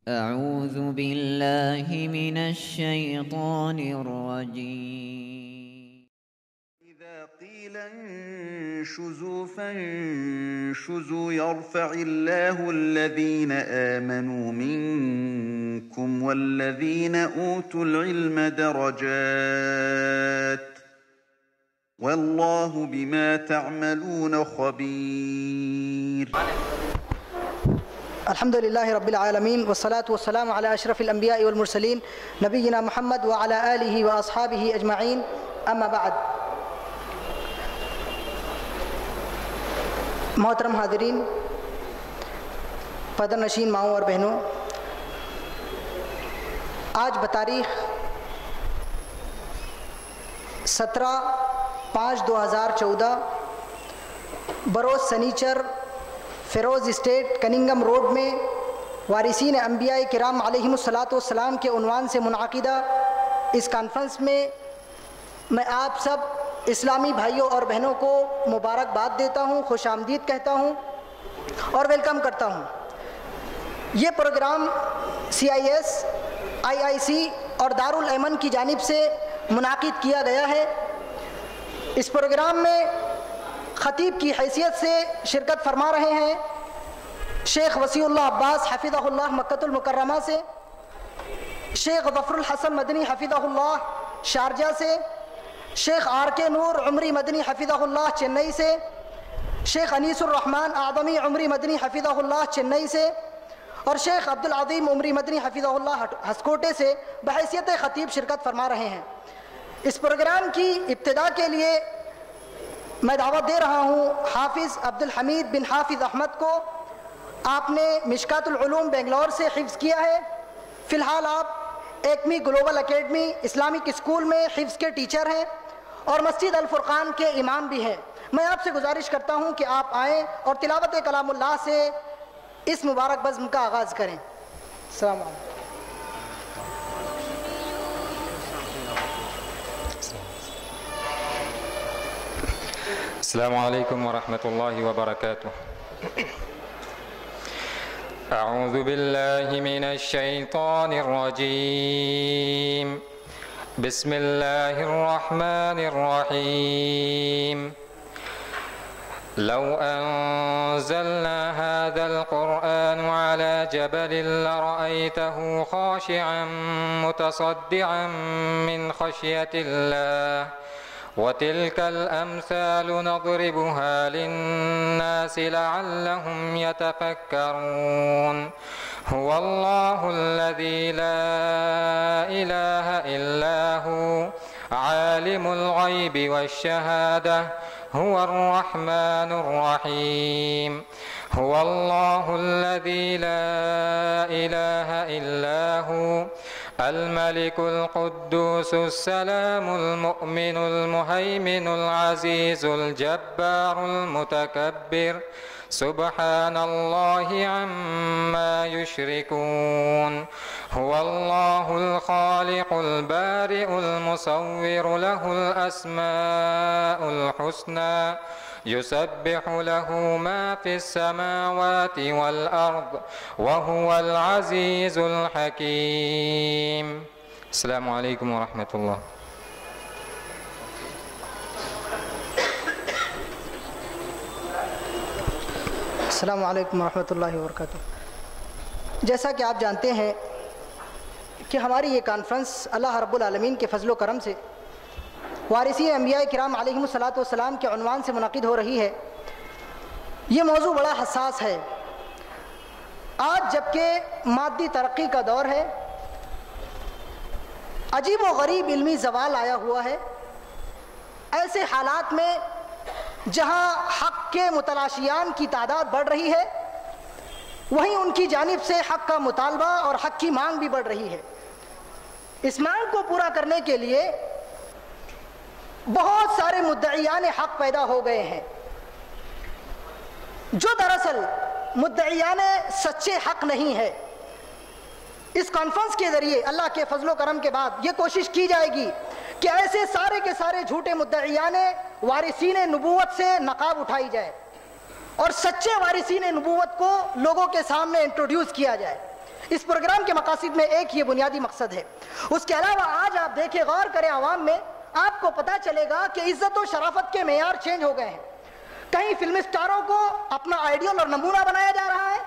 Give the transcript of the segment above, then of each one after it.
أعوذ بالله من الشيطان الرجيم. إذا قيل انشزوا فانشزوا يرفع الله الذين آمنوا منكم والذين أوتوا العلم درجات والله بما تعملون خبير. الحمد لله رب العالمين والصلاة والسلام على أشرف الأنبياء والمرسلين نبينا محمد وعلى آله وأصحابه أجمعين أما بعد. محترم حاضرین، پدر نشین ماؤں اور بہنوں، آج بتاریخ 17/5/2014 بروز سنیچر فیروز اسٹیٹ کننگم روڈ میں وارثین انبیاء کرام علیہم الصلاۃ والسلام کے عنوان سے منعقدہ اس کانفرنس میں میں آپ سب اسلامی بھائیوں اور بہنوں کو مبارکباد دیتا ہوں، خوش آمدید کہتا ہوں اور ویلکم کرتا ہوں۔ یہ پروگرام CIS IIC اور دارالایمن کی جانب سے منعقد کیا گیا ہے۔ اس پروگرام میں خطیب کی حیثیت سے شرکت فرما رہے ہیں شیخ وسیع اللہ عباس حفظہ اللہ مکۃ المکرمہ سے، شیخ ظفر الحسن مدنی حفظہ اللہ شارجہ سے، شیخ RK نور عمری مدنی حفظہ اللہ چنئی سے، شیخ انیس الرحمن اعظمی عمری مدنی حفظہ اللہ چنئی سے، اور شیخ عبدالعظیم عمری مدنی حفظہ اللہ ہسکوٹے سے بحیثیت خطیب شرکت فرما رہے ہیں۔ اس پروگرام کی ابتدا کے لیے میں دعوت دے رہا ہوں حافظ عبدالحمید بن حافظ احمد کو۔ آپ نے مشکات العلوم بنگلور سے حفظ کیا ہے، فی الحال آپ ایکمی گلوبل اکیڈمی اسلامک اسکول میں حفظ کے ٹیچر ہیں اور مسجد الفرقان کے امام بھی ہیں۔ میں آپ سے گزارش کرتا ہوں کہ آپ آئیں اور تلاوت کلام اللہ سے اس مبارک بزم کا آغاز کریں۔ السلام علیکم۔ السلام علیکم ورحمۃ اللہ وبرکاتہ۔ اعوذ باللہ من الشیطان الرجیم، بسم اللہ الرحمن الرحیم۔ لو انزلنا هذا القرآن على جبل لرأيته خاشعا متصدعا من خشية الله وتلك الأمثال نضربها للناس لعلهم يتفكرون هو الله الذي لا إله إلا هو عالم الغيب والشهادة هو الرحمن الرحيم هو الله الذي لا إله إلا هو الملك القدوس السلام المؤمن المهيمن العزيز الجبار المتكبر سبحان الله عما يشركون هو الله الخالق البارئ المصور له الأسماء الحسنى يسبح له ما في السماوات والأرض وهو العزيز الحكيم۔ السلام علیکم ورحمۃ اللہ۔ السلام علیکم ورحمۃ اللہ وبرکاتہ۔ جیسا کہ آپ جانتے ہیں کہ ہماری یہ کانفرنس اللہ رب العالمین کے فضل و کرم سے وارثین انبیاء کرام علیہم الصلاۃ والسلام کے عنوان سے منعقد ہو رہی ہے۔ یہ موضوع بڑا حساس ہے۔ آج جبکہ مادی ترقی کا دور ہے، عجیب و غریب علمی زوال آیا ہوا ہے، ایسے حالات میں جہاں حق کے متلاشیان کی تعداد بڑھ رہی ہے، وہیں ان کی جانب سے حق کا مطالبہ اور حق کی مانگ بھی بڑھ رہی ہے۔ اس مانگ کو پورا کرنے کے لیے بہت سارے مدعیان حق پیدا ہو گئے ہیں، جو دراصل مدعیان سچے حق نہیں ہے۔ اس کانفرنس کے ذریعے اللہ کے فضل و کرم کے بعد یہ کوشش کی جائے گی کہ ایسے سارے کے سارے جھوٹے مدعیان وارثین نبوت سے نقاب اٹھائی جائے اور سچے وارثین نبوت کو لوگوں کے سامنے انٹروڈیوس کیا جائے۔ اس پروگرام کے مقاصد میں ایک یہ بنیادی مقصد ہے. اس کے علاوہ آج آپ دیکھیں، غور کریں، عوام میں آپ کو پتہ چلے گا کہ عزت و شرافت کے معیار چینج ہو گئے ہیں. کہیں فلم اسٹاروں کو اپنا آئیڈیل اور نمونہ بنایا جا رہا ہے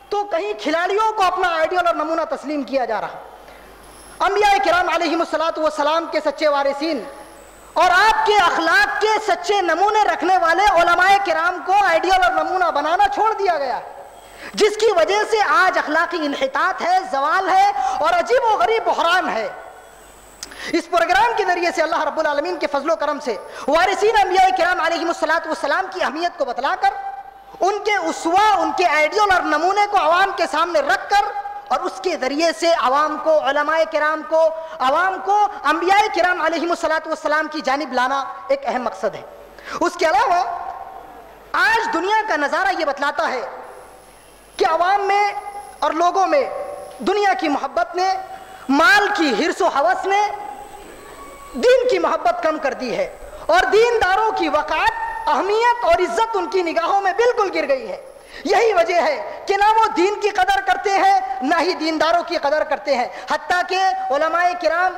تو کہیں کھلاڑیوں کو اپنا آئیڈیل اور نمونہ تسلیم کیا جا رہا ہے. انبیاء کرام علیہم السلام کے سچے وارثین اور آپ کے اخلاق کے سچے نمونے رکھنے والے علماء کرام کو آئیڈیل اور نمونہ بنانا چھوڑ دیا گیا، جس کی وجہ سے آج اخلاقی انحطاط ہے، زوال ہے اور عجیب و غریب بحران ہے. اس پروگرام کے ذریعے سے اللہ رب العالمین کے فضل و کرم سے وارثین انبیاء کرام علیہم السلام کی اہمیت کو بتلا کر، ان کے اسوہ، ان کے آئیڈیل اور نمونے کو عوام کے سامنے رکھ کر، اور اس کے ذریعے سے عوام کو، علماء کرام کو، عوام کو انبیاء کرام علیہم السلام کی جانب لانا ایک اہم مقصد ہے. اس کے علاوہ آج دنیا کا نظارہ یہ بتلاتا ہے کہ عوام میں اور لوگوں میں دنیا کی محبت نے، مال کی حرص و ہوس نے دین کی محبت کم کر دی ہے، اور دینداروں کی وقعت، اہمیت اور عزت ان کی نگاہوں میں بالکل گر گئی ہے. یہی وجہ ہے کہ نہ وہ دین کی قدر کرتے ہیں، نہ ہی دینداروں کی قدر کرتے ہیں. حتیٰ کہ علماء کرام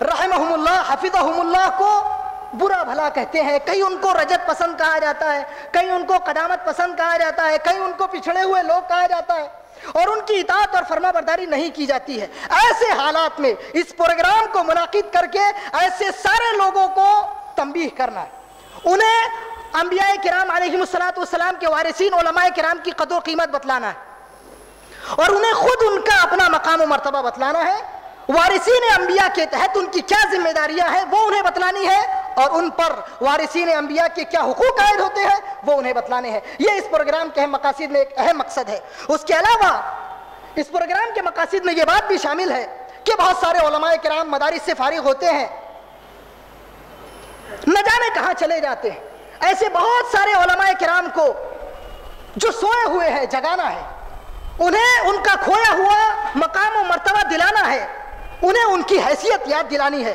رحمہم اللہ، حفظہم اللہ کو برا بھلا کہتے ہیں. کہیں ان کو رجت پسند کہا جاتا ہے، کہیں ان کو قدامت پسند کہا جاتا ہے، کہیں ان کو پچھڑے ہوئے لوگ کہا جاتا ہے، اور ان کی اطاعت اور فرما برداری نہیں کی جاتی ہے. ایسے حالات میں اس پروگرام کو منعقد کر کے ایسے سارے لوگوں کو تنبیہ کرنا ہے، انہیں انبیاء کرام علیہم السلام کے وارثین علماء کرام کی قدر و قیمت بتلانا ہے، اور انہیں خود ان کا اپنا مقام و مرتبہ بتلانا ہے. وارثین انبیاء کے تحت ان کی کیا ذمہ داریاں ہیں وہ انہیں بتلانی ہے، اور ان پر وارثین انبیاء کے کیا حقوق عائد ہوتے ہیں وہ انہیں بتلانے ہیں. یہ اس پروگرام کے مقاصد میں ایک اہم مقصد ہے. اس کے علاوہ اس پروگرام کے مقاصد میں یہ بات بھی شامل ہے کہ بہت سارے علماء کرام مدارس سے فارغ ہوتے ہیں، نہ جانے کہاں چلے جاتے ہیں. ایسے بہت سارے علماء کرام کو جو سوئے ہوئے ہیں جگانا ہے، انہیں ان کا کھویا ہوا مقام و مرتبہ دلانا ہے، انہیں ان کی حیثیت یاد دلانی ہے،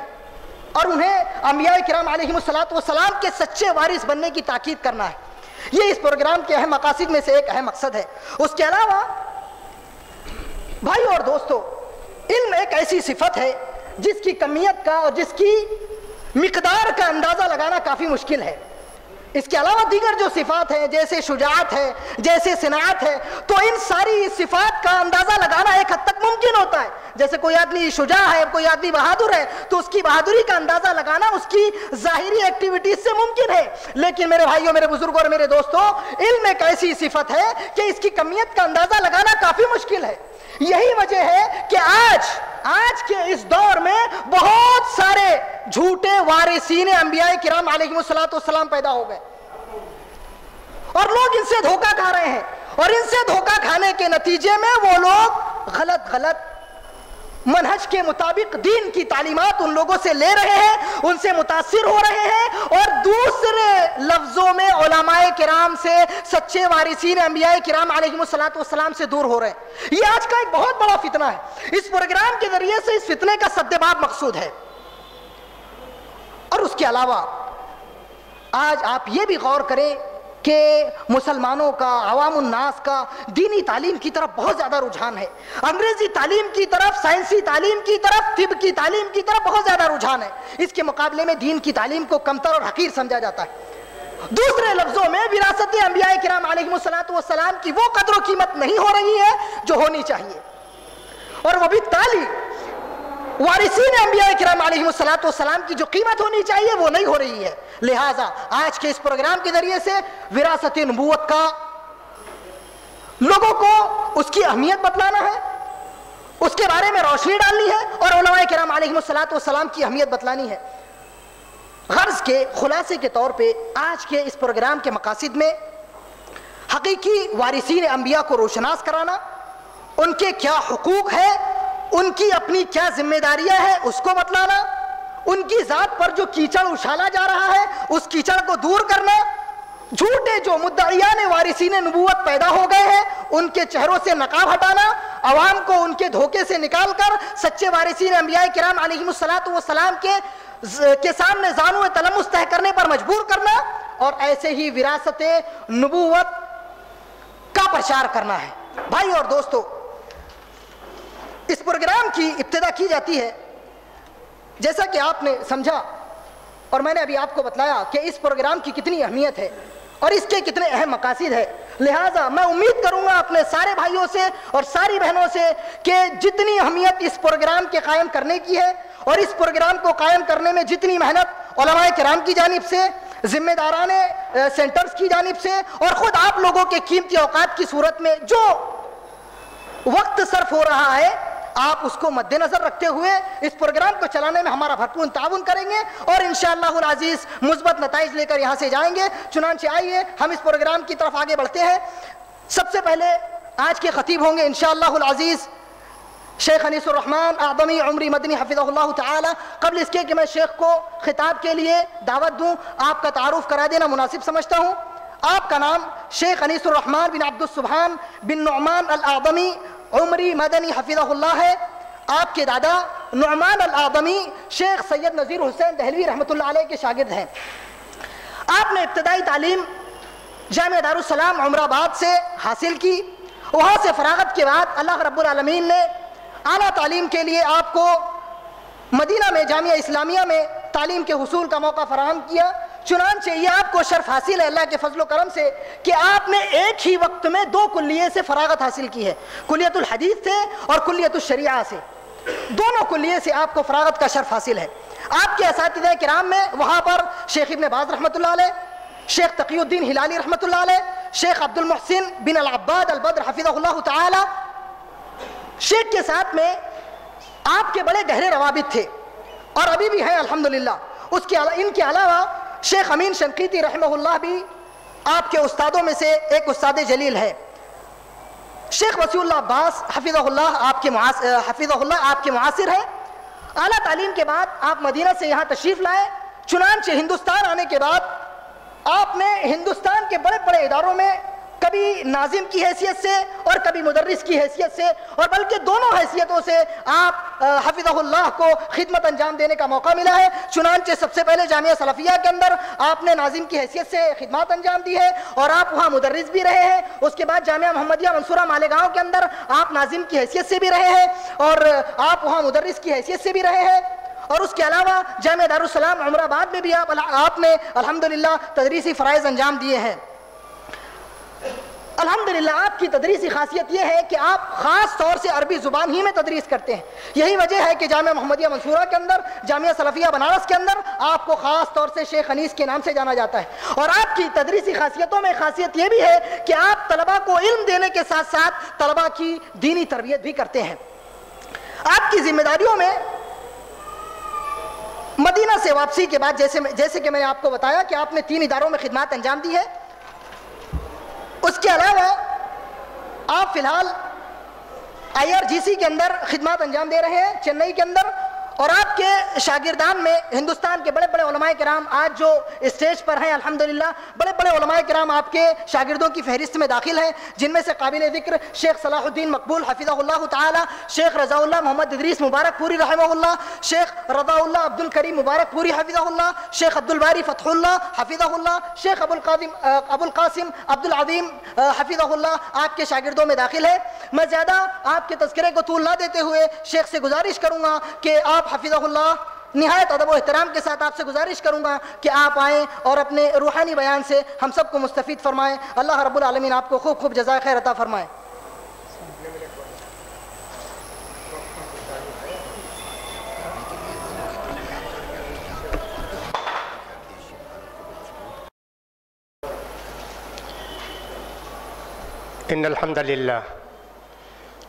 اور انہیں انبیاء کرام علیہم السلام کے سچے وارث بننے کی تاکید کرنا ہے. یہ اس پروگرام کے اہم مقاصد میں سے ایک اہم مقصد ہے. اس کے علاوہ بھائی اور دوستو، علم ایک ایسی صفت ہے جس کی کمیت کا اور جس کی مقدار کا اندازہ لگانا کافی مشکل ہے. اس کے علاوہ دیگر جو صفات ہیں جیسے شجاعت ہے، جیسے صناعت ہے، تو ان ساری صفات کا اندازہ لگانا ایک حد تک ممکن ہوتا ہے. جیسے کوئی آدمی شجاع ہے، کوئی آدمی بہادر ہے، تو اس کی بہادری کا اندازہ لگانا اس کی ظاہری ایکٹیویٹیز سے ممکن ہے. لیکن میرے بھائیوں، میرے بزرگوں اور میرے دوستوں، علم ایک ایسی صفت ہے کہ اس کی کمیت کا اندازہ لگانا کافی مشکل ہے. یہی وجہ ہے کہ آج کے اس دور میں بہت سارے جھوٹے وارثین انبیاء کرام علیہم السلام پیدا ہو گئے، اور لوگ ان سے دھوکہ کھا رہے ہیں، اور ان سے دھوکہ کھانے کے نتیجے میں وہ لوگ غلط منہج کے مطابق دین کی تعلیمات ان لوگوں سے لے رہے ہیں، ان سے متاثر ہو رہے ہیں، اور دوسرے لفظوں میں علماء کرام سے، سچے وارثین انبیاء کرام علیہم السلام سے دور ہو رہے ہیں. یہ آج کا ایک بہت بڑا فتنہ ہے. اس پروگرام کے ذریعے سے اس فتنے کا سدباب مقصود ہے. اور اس کے علاوہ آج آپ یہ بھی غور کریں کہ مسلمانوں کا، عوام الناس کا دینی تعلیم کی طرف بہت زیادہ رجحان ہے. انگریزی تعلیم کی طرف، سائنسی تعلیم کی طرف، طب کی تعلیم کی طرف بہت زیادہ رجحان ہے. اس کے مقابلے میں دین کی تعلیم کو کمتر اور حقیر سمجھا جاتا ہے. دوسرے لفظوں میں وراثت انبیاء کرام علیہم السلام کی وہ قدر و قیمت نہیں ہو رہی ہے جو ہونی چاہیے، اور وہ بھی وارثین انبیاء کرام علیہم السلام کی جو قیمت ہونی چاہیے وہ نہیں ہو رہی ہے. لہٰذا آج کے اس پروگرام کے ذریعے سے وراثت نبوت کا لوگوں کو اس کی اہمیت بتلانا ہے، اس کے بارے میں روشنی ڈالنی ہے، اور علماء کرام علیہم السلام کی اہمیت بتلانی ہے. غرض کے خلاصے کے طور پہ آج کے اس پروگرام کے مقاصد میں حقیقی وارثین انبیاء کو روشناس کرانا، ان کے کیا حقوق ہے، ان کی اپنی کیا ذمہ داریاں ہیں اس کو بتلانا، ان کی ذات پر جو کیچڑ اچھالا جا رہا ہے اس کیچڑ کو دور کرنا، جھوٹے جو مدعیان وارثین نبوت پیدا ہو گئے ہیں ان کے چہروں سے نقاب ہٹانا، عوام کو ان کے دھوکے سے نکال کر سچے وارثین انبیاء کرام علیہم السلام کے سامنے زانو تلمس طے کرنے پر مجبور کرنا، اور ایسے ہی وراثت نبوت کا پرچار کرنا ہے. بھائی اور دوستو، اس پروگرام کی ابتدا کی جاتی ہے، جیسا کہ آپ نے سمجھا اور میں نے ابھی آپ کو بتلایا کہ اس پروگرام کی کتنی اہمیت ہے اور اس کے کتنے اہم مقاصد ہے. لہٰذا میں امید کروں گا اپنے سارے بھائیوں سے اور ساری بہنوں سے کہ جتنی اہمیت اس پروگرام کے قائم کرنے کی ہے اور اس پروگرام کو قائم کرنے میں جتنی محنت علماء کرام کی جانب سے، ذمہ داران سینٹرز کی جانب سے اور خود آپ لوگوں کے قیمتی اوقات کی صورت میں جو وقت صرف ہو رہا ہے، آپ اس کو مد نظر رکھتے ہوئے اس پروگرام کو چلانے میں ہمارا بھرپور تعاون کریں گے اور انشاءاللہ العزیز مثبت نتائج لے کر یہاں سے جائیں گے. چنانچہ آئیے ہم اس پروگرام کی طرف آگے بڑھتے ہیں. سب سے پہلے آج کے خطیب ہوں گے انشاءاللہ العزیز شیخ انیس الرحمن اعظمی عمری مدنی حفظہ اللہ تعالی. قبل اس کے کہ میں شیخ کو خطاب کے لیے دعوت دوں، آپ کا تعارف کرا دینا مناسب سمجھتا ہوں. آپ کا نام شیخ انیس الرحمن بن عبد السبحان بن نعمان الاعظمی عمری مدنی حفظہ اللہ ہے. آپ کے دادا نعمان الاعظمی شیخ سید نذیر حسین دہلوی رحمۃ اللہ علیہ کے شاگرد ہیں. آپ نے ابتدائی تعلیم جامعہ دارالسلام عمر آباد سے حاصل کی. وہاں سے فراغت کے بعد اللہ رب العالمین نے اعلیٰ تعلیم کے لیے آپ کو مدینہ میں جامعہ اسلامیہ میں تعلیم کے حصول کا موقع فراہم کیا. چنانچہ یہ آپ کو شرف حاصل ہے اللہ کے فضل و کرم سے کہ آپ نے ایک ہی وقت میں 2 کلیے سے فراغت حاصل کی ہے، کلیت الحدیث سے اور کلیت الشریعہ سے. دونوں کلیے سے آپ کو فراغت کا شرف حاصل ہے. آپ کے اساتذہ کرام میں وہاں پر شیخ ابن باز رحمۃ اللہ علیہ، شیخ تقی الدین ہلالی رحمۃ اللہ علیہ، شیخ عبد المحسن بن العباد البدر حفظہ اللہ تعالی. شیخ کے ساتھ میں آپ کے بڑے گہرے روابط تھے اور ابھی بھی ہیں الحمدللہ. ان کے علاوہ شیخ امین شنقیطی رحمہ اللہ بھی آپ کے استادوں میں سے ایک استاد جلیل ہے. شیخ وسیع اللہ عباس حفظہ اللہ آپ کے معاصر ہیں. اعلیٰ تعلیم کے بعد آپ مدینہ سے یہاں تشریف لائے. چنانچہ ہندوستان آنے کے بعد آپ نے ہندوستان کے بڑے بڑے اداروں میں کبھی ناظم کی حیثیت سے اور کبھی مدرس کی حیثیت سے اور بلکہ دونوں حیثیتوں سے آپ حفظہ اللہ کو خدمت انجام دینے کا موقع ملا ہے. چنانچہ سب سے پہلے جامعہ سلفیہ کے اندر آپ نے ناظم کی حیثیت سے خدمات انجام دی ہے اور آپ وہاں مدرس بھی رہے ہیں. اس کے بعد جامعہ محمدیہ منصورہ مالیگاؤں کے اندر آپ ناظم کی حیثیت سے بھی رہے ہیں اور آپ وہاں مدرس کی حیثیت سے بھی رہے ہیں. اور اس کے علاوہ جامعہ دارالسلام عمر آباد میں بھی آپ نے الحمدللہ تدریسی فرائض انجام دیے ہیں. الحمدللہ آپ کی تدریسی خاصیت یہ ہے کہ آپ خاص طور سے عربی زبان ہی میں تدریس کرتے ہیں. یہی وجہ ہے کہ جامعہ محمدیہ منصورہ کے اندر، جامعہ سلفیہ بنارس کے اندر آپ کو خاص طور سے شیخ انیس کے نام سے جانا جاتا ہے. اور آپ کی تدریسی خاصیتوں میں خاصیت یہ بھی ہے کہ آپ طلباء کو علم دینے کے ساتھ ساتھ طلباء کی دینی تربیت بھی کرتے ہیں. آپ کی ذمہ داریوں میں مدینہ سے واپسی کے بعد جیسے کہ میں نے آپ کو بتایا کہ آپ نے 3 اداروں میں خدمات انجام دی ہے. اس کے علاوہ آپ فی الحال IRGC کے اندر خدمات انجام دے رہے ہیں چنئی کے اندر. اور آپ کے شاگردان میں ہندوستان کے بڑے بڑے علماء کرام آج جو اسٹیج پر ہیں الحمدللہ بڑے بڑے علماء کرام آپ کے شاگردوں کی فہرست میں داخل ہیں، جن میں سے قابل ذکر شیخ صلاح الدین مقبول حفظہ اللہ تعالی، شیخ رضا اللہ محمد ادریس مبارک پوری رحمہ اللہ، شیخ رضا اللہ عبد الکریم مبارک پوری حفظہ اللہ، شیخ عبد الباری فتح اللہ حفظہ اللہ، شیخ ابو القاسم عبد العظیم حفظہ اللہ آپ کے شاگردوں میں داخل ہے. میں زیادہ آپ کے تذکرے کو طول نہ دیتے ہوئے شیخ سے گزارش کروں گا کہ آپ حفظہ اللہ نہایت ادب و احترام کے ساتھ آپ سے گزارش کروں گا کہ آپ آئیں اور اپنے روحانی بیان سے ہم سب کو مستفید فرمائیں. اللہ رب العالمین آپ کو خوب خوب جزائے خیر عطا فرمائے. ان الحمد للہ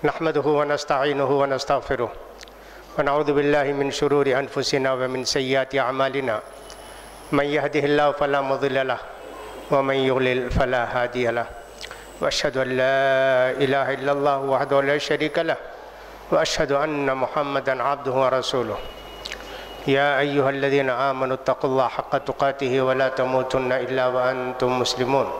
نحمده ونستعینه ونستغفره ونعوذ باللہ من شرور انفسنا ومن سیئات اعمالنا من يهده الله فلا مضل له ومن يضلل فلا هادي له واشهد ان لا اله الا الله وحده لا شريك له واشهد ان محمدا عبده ورسوله يا ايها الذين آمنوا اتقوا الله حق تقاته ولا تموتن الا وانتم مسلمون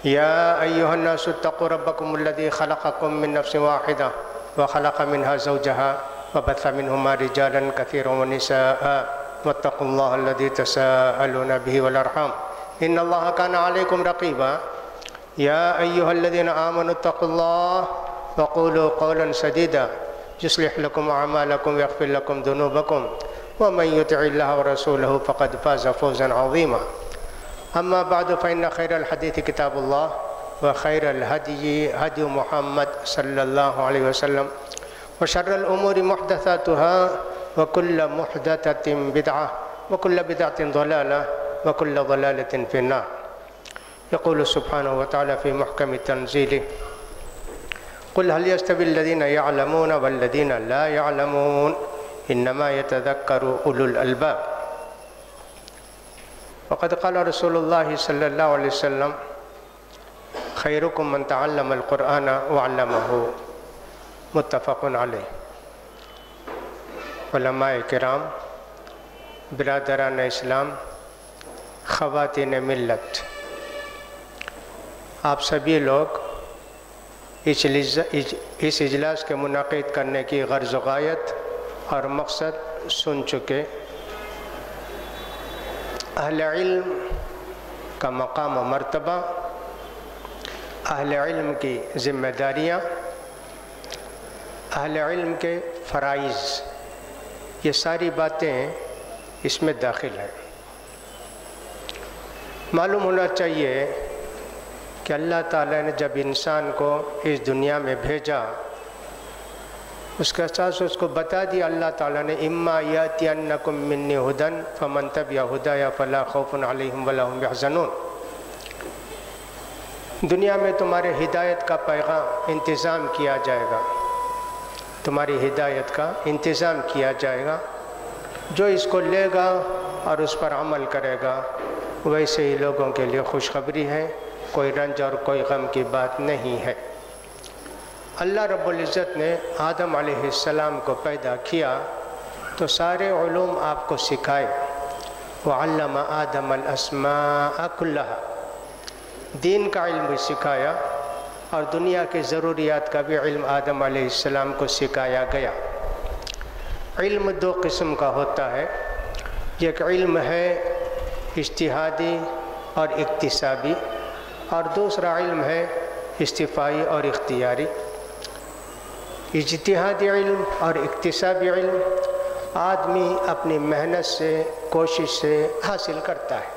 يا أيها الناس اتقوا ربكم الذي خلقكم من نفس واحدة وخلق منها زوجها وبث منهما رجالا كثيرا ونساء واتقوا الله الذي تساءلون به والأرحام إن الله كان عليكم رقيبا يا أيها الذين آمنوا اتقوا الله وقولوا قولا سديدا يصلح لكم أعمالكم ويغفر لكم ذنوبكم ومن يطع الله ورسوله فقد فاز فوزا عظيما. أما بعد فإن خير الحديث كتاب الله وخير الهدي هدي محمد صلى الله عليه وسلم وشر الأمور محدثاتها وكل محدثة بدعة وكل بدعة ضلالة وكل ضلالة في النار. يقول سبحانه وتعالى في محكم تنزيله قل هل يستوي الذين يعلمون والذين لا يعلمون إنما يتذكر أولو الألباب. وقد قال رسول الله صلى الله عليه وسلم خيركم من تعلم القرآن وعلمه. متفق علیہ. علماء کرام، برادران اسلام، خواتین ملت، آپ سبھی لوگ اس اجلاس کے منعقد کرنے کی غرض و غایت اور مقصد سن چکے. اہل علم کا مقام و مرتبہ، اہل علم کی ذمہ داریاں، اہل علم کے فرائض، یہ ساری باتیں اس میں داخل ہیں. معلوم ہونا چاہیے کہ اللہ تعالیٰ نے جب انسان کو اس دنیا میں بھیجا، اس کے اساس اس کو بتا دیا اللہ تعالیٰ نے اما یاتینکم منی ھدی فمن تبع ھدایا فلا خوف علیہم ولا ھم یحزنون. دنیا میں تمہارے ہدایت کا پیغام انتظام کیا جائے گا، تمہاری ہدایت کا انتظام کیا جائے گا. جو اس کو لے گا اور اس پر عمل کرے گا ویسے ہی لوگوں کے لیے خوشخبری ہے، کوئی رنج اور کوئی غم کی بات نہیں ہے. اللہ رب العزت نے آدم علیہ السلام کو پیدا کیا تو سارے علوم آپ کو سکھائے. وعلم آدم الاسماء كلها، دین کا علم بھی سکھایا اور دنیا کے ضروریات کا بھی علم آدم علیہ السلام کو سکھایا گیا. علم دو قسم کا ہوتا ہے، ایک علم ہے اجتہادی اور اکتسابی، اور دوسرا علم ہے استفائی اور اختیاری. اجتہادی علم اور اکتسابی علم آدمی اپنی محنت سے، کوشش سے حاصل کرتا ہے،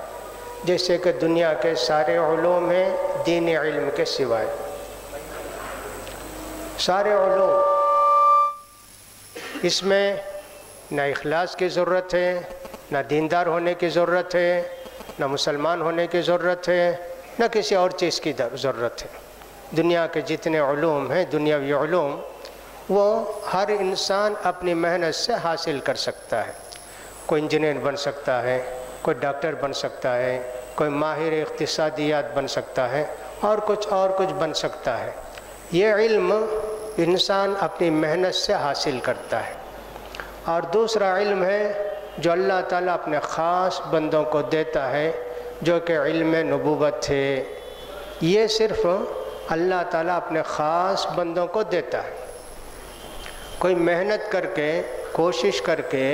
جیسے کہ دنیا کے سارے علوم ہیں دینی علم کے سوائے. سارے علوم، اس میں نہ اخلاص کی ضرورت ہے، نہ دیندار ہونے کی ضرورت ہے، نہ مسلمان ہونے کی ضرورت ہے، نہ کسی اور چیز کی ضرورت ہے. دنیا کے جتنے علوم ہیں، دنیاوی علوم، وہ ہر انسان اپنی محنت سے حاصل کر سکتا ہے. کوئی انجینئر بن سکتا ہے، کوئی ڈاکٹر بن سکتا ہے، کوئی ماہر اقتصادیات بن سکتا ہے، اور کچھ بن سکتا ہے. یہ علم انسان اپنی محنت سے حاصل کرتا ہے. اور دوسرا علم ہے جو اللہ تعالیٰ اپنے خاص بندوں کو دیتا ہے، جو کہ علم نبوت ہے. یہ صرف اللہ تعالیٰ اپنے خاص بندوں کو دیتا ہے. کوئی محنت کر کے، کوشش کر کے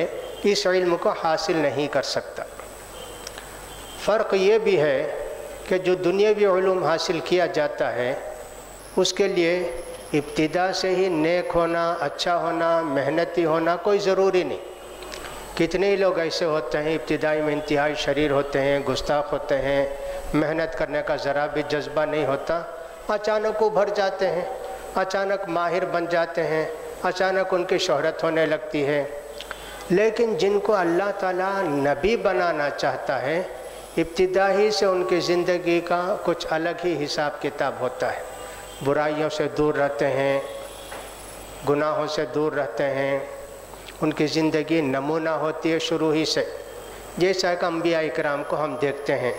اس علم کو حاصل نہیں کر سکتا. فرق یہ بھی ہے کہ جو دنیاوی علوم حاصل کیا جاتا ہے اس کے لیے ابتدا سے ہی نیک ہونا، اچھا ہونا، محنتی ہونا کوئی ضروری نہیں. کتنے ہی لوگ ایسے ہوتے ہیں ابتدائی میں انتہائی شریر ہوتے ہیں، گستاخ ہوتے ہیں، محنت کرنے کا ذرا بھی جذبہ نہیں ہوتا، اچانک ابھر جاتے ہیں، اچانک ماہر بن جاتے ہیں، اچانک ان کی شہرت ہونے لگتی ہے. لیکن جن کو اللہ تعالیٰ نبی بنانا چاہتا ہے، ابتدائی سے ان کی زندگی کا کچھ الگ ہی حساب کتاب ہوتا ہے. برائیوں سے دور رہتے ہیں، گناہوں سے دور رہتے ہیں، ان کی زندگی نمونہ ہوتی ہے شروع ہی سے. جیسا کہ انبیاء اکرام کو ہم دیکھتے ہیں،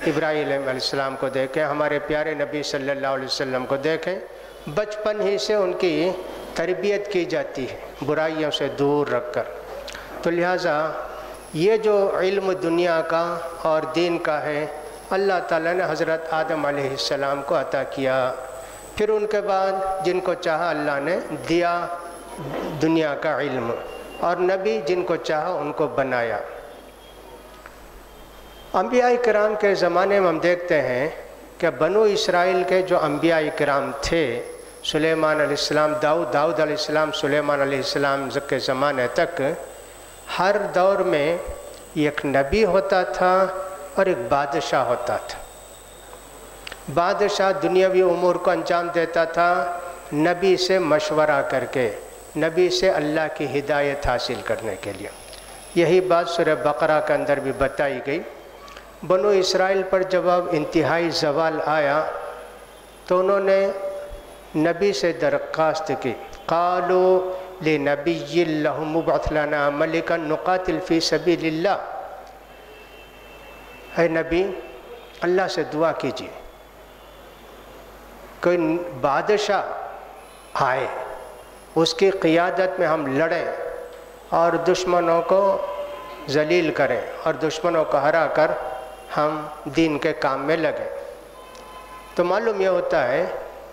ابراہیم علیہ السلام کو دیکھیں، ہمارے پیارے نبی صلی اللہ علیہ وسلم کو دیکھیں، بچپن ہی سے ان کی تربیت کی جاتی ہے برائیوں سے دور رکھ کر. تو لہٰذا یہ جو علم دنیا کا اور دین کا ہے اللہ تعالیٰ نے حضرت آدم علیہ السلام کو عطا کیا. پھر ان کے بعد جن کو چاہا اللہ نے دیا دنیا کا علم، اور نبی جن کو چاہا ان کو بنایا. انبیاء کرام کے زمانے میں ہم دیکھتے ہیں کہ بنو اسرائیل کے جو انبیاء کرام تھے سلیمان علیہ السلام داؤد علیہ السلام سلیمان علیہ السلام کے زمانے تک ہر دور میں ایک نبی ہوتا تھا اور ایک بادشاہ ہوتا تھا۔ بادشاہ دنیاوی امور کو انجام دیتا تھا نبی سے مشورہ کر کے، نبی سے اللہ کی ہدایت حاصل کرنے کے لیے۔ یہی بات سورہ بقرہ کے اندر بھی بتائی گئی۔ بنو اسرائیل پر جب انتہائی زوال آیا تو انہوں نے نبی سے درخواست کی، قالوا لنبی لہم ابعث لنا ملکا نقاتل فی سبیل اللہ، اے نبی اللہ سے دعا کیجیے کوئی بادشاہ آئے، اس کی قیادت میں ہم لڑیں اور دشمنوں کو ذلیل کریں اور دشمنوں کو ہرا کر ہم دین کے کام میں لگیں۔ تو معلوم یہ ہوتا ہے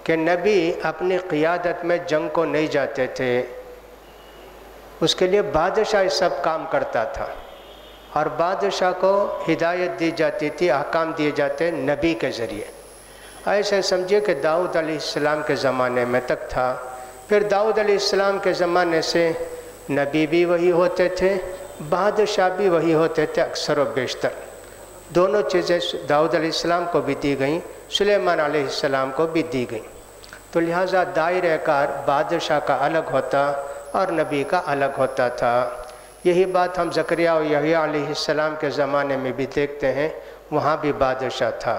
کہ نبی اپنی قیادت میں جنگ کو نہیں جاتے تھے، اس کے لیے بادشاہ سب کام کرتا تھا، اور بادشاہ کو ہدایت دی جاتی تھی، احکام دیے جاتے نبی کے ذریعے۔ ایسے سمجھیے کہ داؤد علیہ السلام کے زمانے میں تک تھا، پھر داؤد علیہ السلام کے زمانے سے نبی بھی وہی ہوتے تھے، بادشاہ بھی وہی ہوتے تھے اکثر و بیشتر۔ دونوں چیزیں داؤد علیہ السلام کو بھی دی گئیں، سلیمان علیہ السلام کو بھی دی گئیں۔ تو لہٰذا دائرہ کار بادشاہ کا الگ ہوتا اور نبی کا الگ ہوتا تھا۔ یہی بات ہم زکریا و یحییٰ علیہ السلام کے زمانے میں بھی دیکھتے ہیں، وہاں بھی بادشاہ تھا،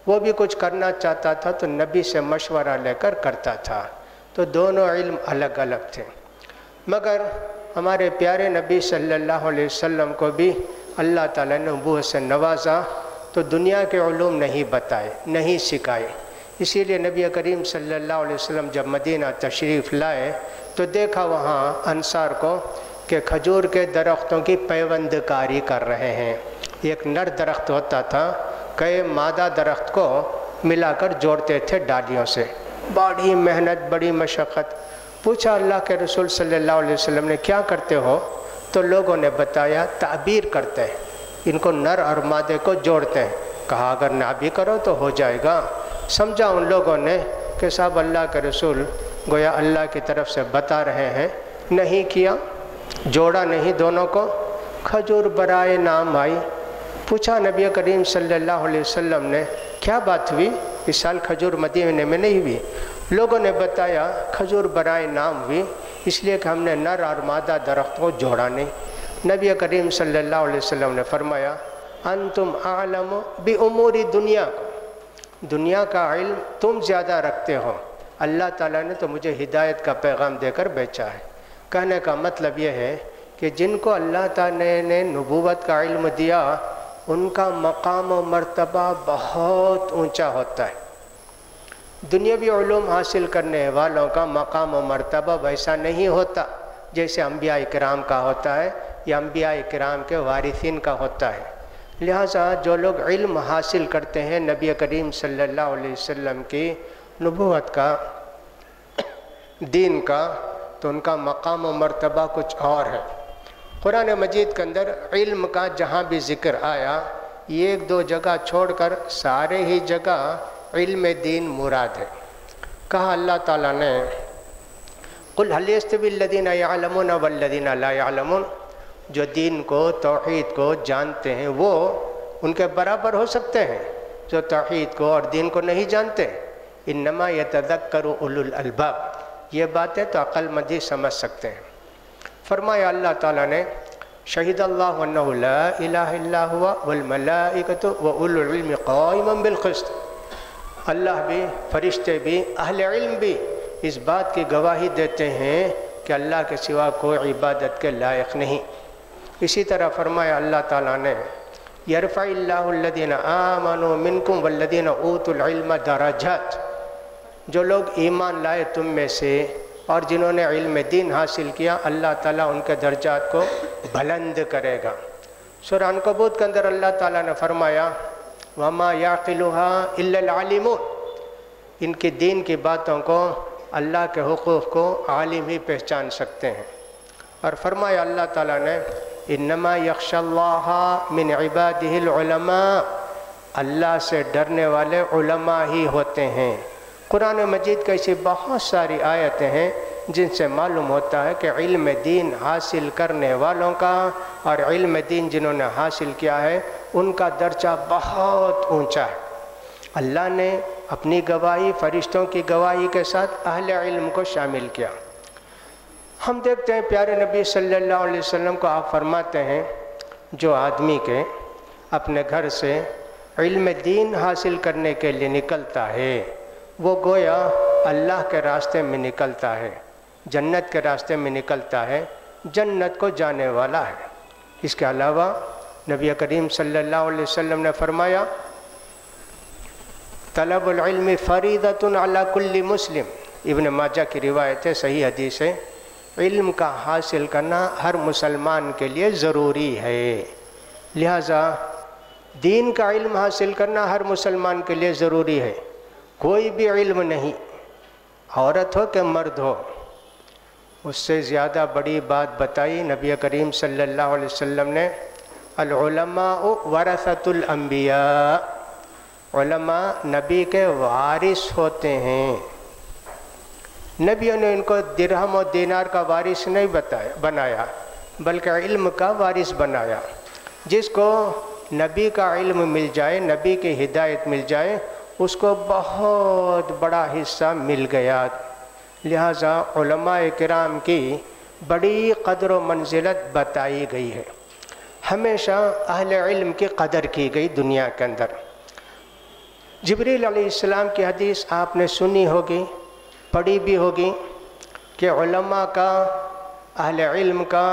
وہ بھی کچھ کرنا چاہتا تھا تو نبی سے مشورہ لے کر کرتا تھا، تو دونوں علم الگ الگ تھے۔ مگر ہمارے پیارے نبی صلی اللہ علیہ وسلم کو بھی اللہ تعالیٰ نے نبوت سے نوازا تو دنیا کے علوم نہیں بتائے، نہیں سکھائے۔ اسی لیے نبی کریم صلی اللہ علیہ وسلم جب مدینہ تشریف لائے تو دیکھا وہاں انصار کو کہ کھجور کے درختوں کی پیوند کاری کر رہے ہیں۔ ایک نر درخت ہوتا تھا، کئی مادہ درخت کو ملا کر جوڑتے تھے ڈالیوں سے، بڑی محنت بڑی مشقت۔ پوچھا اللہ کے رسول صلی اللہ علیہ وسلم نے کیا کرتے ہو؟ تو لوگوں نے بتایا تعبیر کرتے ہیں، ان کو نر اور مادے کو جوڑتے ہیں۔ کہا اگر نہ بھی کرو تو ہو جائے گا۔ سمجھا ان لوگوں نے کہ صاحب اللہ کے رسول گویا اللہ کی طرف سے بتا رہے ہیں، نہیں کیا، جوڑا نہیں دونوں کو۔ کھجور برائے نام آئی۔ پوچھا نبی کریم صلی اللہ علیہ وسلم نے کیا بات ہوئی؟ اس سال کھجور مدینے میں نہیں ہوئی۔ لوگوں نے بتایا کھجور برائے نام ہوئی اس لیے کہ ہم نے نر اور مادہ درخت کو جوڑا نہیں۔ نبی کریم صلی اللہ علیہ وسلم نے فرمایا انتم اعلم بامور دنیا، دنیا کا علم تم زیادہ رکھتے ہو، اللہ تعالیٰ نے تو مجھے ہدایت کا پیغام دے کر بھیجا ہے۔ کہنے کا مطلب یہ ہے کہ جن کو اللہ تعالیٰ نے نبوت کا علم دیا ان کا مقام و مرتبہ بہت اونچا ہوتا ہے۔ دنیاوی علوم حاصل کرنے والوں کا مقام و مرتبہ ویسا نہیں ہوتا جیسے انبیاء کرام کا ہوتا ہے یا انبیاء کرام کے وارثین کا ہوتا ہے۔ لہٰذا جو لوگ علم حاصل کرتے ہیں نبی کریم صلی اللہ علیہ وسلم کی نبوت کا، دین کا، تو ان کا مقام و مرتبہ کچھ اور ہے۔ قرآن مجید کے اندر علم کا جہاں بھی ذکر آیا، ایک دو جگہ چھوڑ کر سارے ہی جگہ علم دین مراد ہے۔ کہا اللہ تعالیٰ نے قل هل يستوي الذين يعلمون والذين لا يعلمون، جو دین کو توحید کو جانتے ہیں وہ ان کے برابر ہو سکتے ہیں جو توحید کو اور دین کو نہیں جانتے؟ انما يتذکر اولو الالباب، یہ باتیں تو عقل مند ہی سمجھ سکتے ہیں۔ فرمایا اللہ تعالیٰ نے شہید اللہ انہ لا الہ الا ہوا والملائکۃ واولو العلم قائما بالقسط، اللہ بھی، فرشتے بھی، اہل علم بھی اس بات کی گواہی دیتے ہیں کہ اللہ کے سوا کوئی عبادت کے لائق نہیں۔ اسی طرح فرمایا اللہ تعالیٰ نے یرفع اللہ الذین آمنوا منکم والذین اوتوا العلم درجات، جو لوگ ایمان لائے تم میں سے اور جنہوں نے علم دین حاصل کیا اللہ تعالیٰ ان کے درجات کو بلند کرے گا۔ سورہ عنکبوت کے اندر اللہ تعالیٰ نے فرمایا وما یعقلها الا العالمون، ان کی دین کی باتوں کو، اللہ کے حقوق کو عالم ہی پہچان سکتے ہیں۔ اور فرمایا اللہ تعالیٰ نے انما یخشى اللہ من عباده العلماء، اللہ سے ڈرنے والے علماء ہی ہوتے ہیں۔ قرآن مجید کی ایسی بہت ساری آیتیں ہیں جن سے معلوم ہوتا ہے کہ علم دین حاصل کرنے والوں کا اور علم دین جنہوں نے حاصل کیا ہے ان کا درجہ بہت اونچا ہے۔ اللہ نے اپنی گواہی فرشتوں کی گواہی کے ساتھ اہل علم کو شامل کیا۔ ہم دیکھتے ہیں پیارے نبی صلی اللہ علیہ وسلم کو آپ فرماتے ہیں جو آدمی کے اپنے گھر سے علم دین حاصل کرنے کے لیے نکلتا ہے وہ گویا اللہ کے راستے میں نکلتا ہے، جنت کے راستے میں نکلتا ہے، جنت کو جانے والا ہے۔ اس کے علاوہ نبی کریم صلی اللہ علیہ وسلم نے فرمایا طلب العلم فریضۃ علی کل مسلم، ابن ماجہ کی روایت ہے، صحیح حدیث ہے، علم کا حاصل کرنا ہر مسلمان کے لیے ضروری ہے۔ لہٰذا دین کا علم حاصل کرنا ہر مسلمان کے لیے ضروری ہے۔ کوئی بھی علم نہیں، عورت ہو کہ مرد ہو، اس سے زیادہ بڑی بات بتائی نبی کریم صلی اللہ علیہ وسلم نے، العلماء ورثۃ الانبیاء، علماء نبی کے وارث ہوتے ہیں۔ نبیوں نے ان کو درہم و دینار کا وارث نہیں بنایا بلکہ علم کا وارث بنایا۔ جس کو نبی کا علم مل جائے، نبی کی ہدایت مل جائے، اس کو بہت بڑا حصہ مل گیا۔ لہٰذا علماء کرام کی بڑی قدر و منزلت بتائی گئی ہے۔ ہمیشہ اہل علم کی قدر کی گئی دنیا کے اندر۔ جبریل علیہ السلام کی حدیث آپ نے سنی ہوگی، پڑھی بھی ہوگی کہ علماء کا، اہل علم کا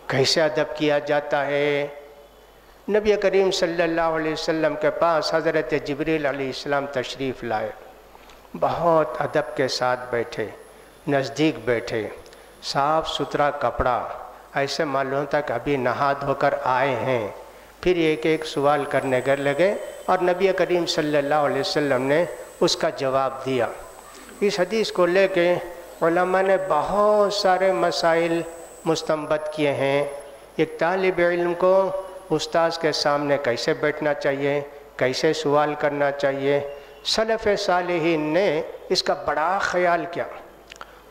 کیسے ادب کیا جاتا ہے۔ نبی کریم صلی اللہ علیہ وسلم کے پاس حضرت جبریل علیہ السلام تشریف لائے، بہت ادب کے ساتھ بیٹھے، نزدیک بیٹھے، صاف ستھرا کپڑا، ایسے معلوم ہوتا کہ ابھی نہا دھو کر آئے ہیں۔ پھر ایک ایک سوال کرنے لگے اور نبی کریم صلی اللہ علیہ وسلم نے اس کا جواب دیا۔ اس حدیث کو لے کے علماء نے بہت سارے مسائل مستنبط کیے ہیں۔ ایک طالب علم کو استاذ کے سامنے کیسے بیٹھنا چاہیے، کیسے سوال کرنا چاہیے۔ سلف صالحین نے اس کا بڑا خیال کیا۔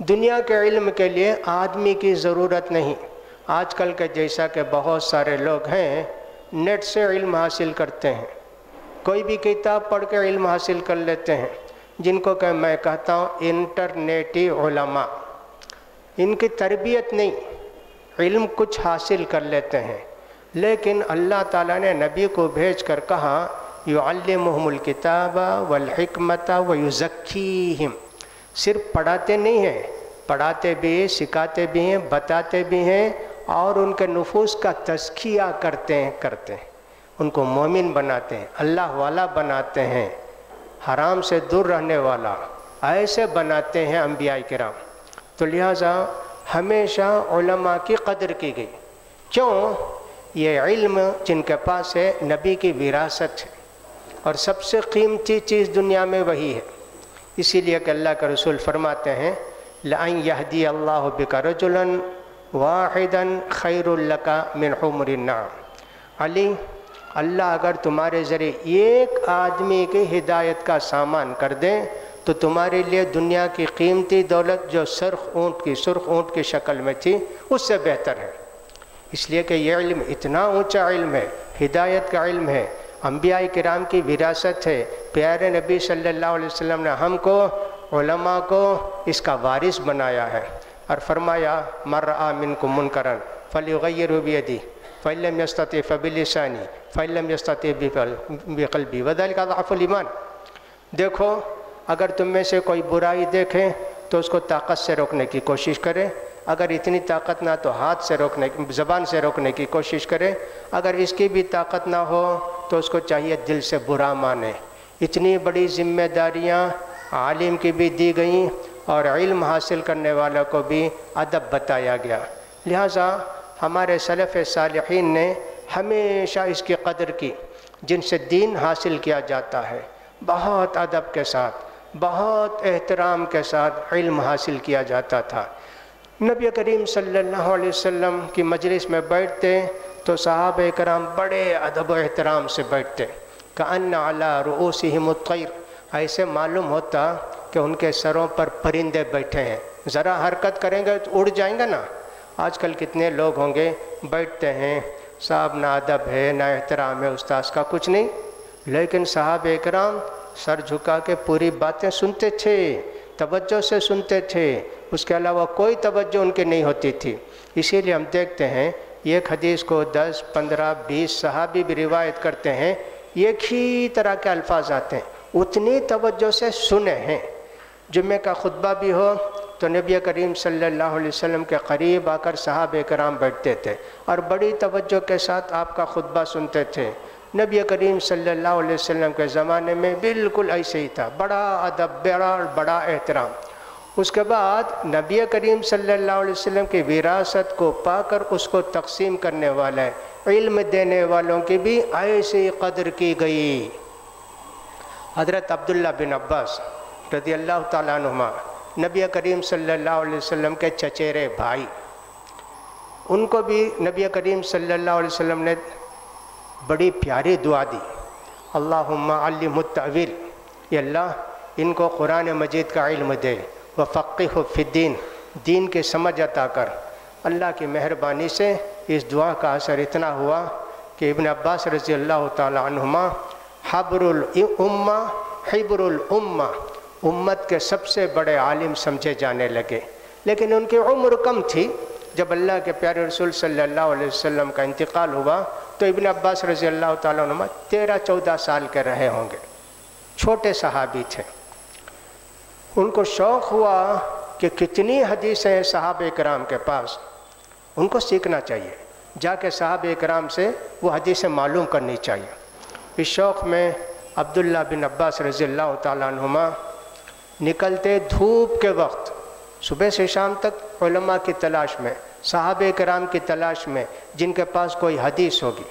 دنیا کے علم کے لیے آدمی کی ضرورت نہیں۔ آج کل کے جیسا کہ بہت سارے لوگ ہیں نیٹ سے علم حاصل کرتے ہیں، کوئی بھی کتاب پڑھ کے علم حاصل کر لیتے ہیں، جن کو کہ میں کہتا ہوں انٹرنیٹی علماء۔ ان کی تربیت نہیں، علم کچھ حاصل کر لیتے ہیں، لیکن اللہ تعالیٰ نے نبی کو بھیج کر کہا یعلمہم الکتاب والحکمت ویزکیہم۔ صرف پڑھاتے نہیں ہیں، پڑھاتے بھی ہیں، سکھاتے بھی ہیں، بتاتے بھی ہیں، اور ان کے نفوس کا تزکیہ کرتے ہیں، ان کو مومن بناتے ہیں، اللہ والا بناتے ہیں، حرام سے دور رہنے والا، ایسے بناتے ہیں انبیاء کرام۔ تو لہٰذا ہمیشہ علماء کی قدر کی گئی۔ کیوں؟ یہ علم جن کے پاس ہے نبی کی وراثت ہے، اور سب سے قیمتی چیز دنیا میں وہی ہے۔ اسی لیے کہ اللہ کا رسول فرماتے ہیں لَأَن يَهْدِيَ اللَّهُ بِكَ رَجُلًا وَاحِدًا خَيْرٌ لَكَ مِنْ حُمْرِ النَّعَمِ۔ علی، اللہ اگر تمہارے ذریعے ایک آدمی کی ہدایت کا سامان کر دیں تو تمہارے لیے دنیا کی قیمتی دولت جو سرخ اونٹ کی شکل میں تھی اس سے بہتر ہے۔ اس لیے کہ یہ علم اتنا اونچا علم ہے، ہدایت کا علم ہے، انبیاء کرام کی وراثت ہے۔ پیارے نبی صلی اللہ علیہ وسلم نے ہم کو، علماء کو اس کا وارث بنایا ہے، اور فرمایا مَن رَأَىٰ مِنکُم مُنکرًا فَلْیُغَیِّرْهُ بِیَدِهِ فَإِن لَّم یَسْتَطِعْ فَبِلِسَانِهِ فَإِن لَّم یَسْتَطِعْ بِقَلْبِهِ وَذَلِکَ أَضْعَفُ الْایمان۔ دیکھو، اگر تم میں سے کوئی برائی دیکھے تو اس کو طاقت سے روکنے کی کوشش کرے، اگر اتنی طاقت نہ تو ہاتھ سے روکنے، زبان سے روکنے کی کوشش کرے، اگر اس کی بھی طاقت نہ ہو تو اس کو چاہیے دل سے برا مانے۔ اتنی بڑی ذمہ داریاں عالم کی بھی دی گئیں اور علم حاصل کرنے والوں کو بھی ادب بتایا گیا۔ لہٰذا ہمارے سلف صالحین نے ہمیشہ اس کی قدر کی، جن سے دین حاصل کیا جاتا ہے، بہت ادب کے ساتھ، بہت احترام کے ساتھ علم حاصل کیا جاتا تھا۔ نبی کریم صلی اللہ علیہ وسلم کی مجلس میں بیٹھتے تو صحابہ کرام بڑے ادب و احترام سے بیٹھتے، کأن علی رؤوسہم الطیر، ایسے معلوم ہوتا کہ ان کے سروں پر پرندے بیٹھے ہیں، ذرا حرکت کریں گے تو اڑ جائیں گے نا۔ آج کل کتنے لوگ ہوں گے بیٹھتے ہیں، صاحب نہ ادب ہے نہ احترام ہے استاذ کا، کچھ نہیں، لیکن صحابہ اکرام سر جھکا کے پوری باتیں سنتے تھے، توجہ سے سنتے تھے، اس کے علاوہ کوئی توجہ ان کی نہیں ہوتی تھی۔ اسی لیے ہم دیکھتے ہیں ایک حدیث کو 10 15 20 صحابی بھی روایت کرتے ہیں، ایک ہی طرح کے الفاظ آتے ہیں، اتنی توجہ سے سنے ہیں۔ جمعہ کا خطبہ بھی ہو تو نبی کریم صلی اللہ علیہ وسلم کے قریب آ کر صحابہ کرام بیٹھتے تھے اور بڑی توجہ کے ساتھ آپ کا خطبہ سنتے تھے۔ نبی کریم صلی اللہ علیہ وسلم کے زمانے میں بالکل ایسے ہی تھا، بڑا ادب، بڑا احترام۔ اس کے بعد نبی کریم صلی اللہ علیہ وسلم کی وراثت کو پا کر اس کو تقسیم کرنے والے علم دینے والوں کی بھی ایسی قدر کی گئی۔ حضرت عبداللہ بن عباس رضی اللہ تعالیٰ عنہما نبی کریم صلی اللہ علیہ وسلم کے چچیرے بھائی، ان کو بھی نبی کریم صلی اللہ علیہ وسلم نے بڑی پیاری دعا دی، اللہم علمہ التأویل، یا اللہ ان کو قرآن مجید کا علم دے، وفقہہ فی الدین، دین کی سمجھ عطا کر۔ اللہ کی مہربانی سے اس دعا کا اثر اتنا ہوا کہ ابن عباس رضی اللہ تعالی عنہما حبر الامہ، حبر الامہ، امت کے سب سے بڑے عالم سمجھے جانے لگے، لیکن ان کی عمر کم تھی۔ جب اللہ کے پیارے رسول صلی اللہ علیہ وسلم کا انتقال ہوا تو ابن عباس رضی اللہ تعالیٰ عنہ 13-14 سال کے رہے ہوں گے، چھوٹے صحابی تھے۔ ان کو شوق ہوا کہ کتنی حدیثیں ہیں صحابہ کرام کے پاس، ان کو سیکھنا چاہیے، جا کے صحابہ کرام سے وہ حدیثیں معلوم کرنی چاہیے۔ اس شوق میں عبداللہ بن عباس رضی اللہ تعالیٰ عنہما نکلتے دھوپ کے وقت، صبح سے شام تک علماء کی تلاش میں، صحابہ کرام کی تلاش میں جن کے پاس کوئی حدیث ہوگی۔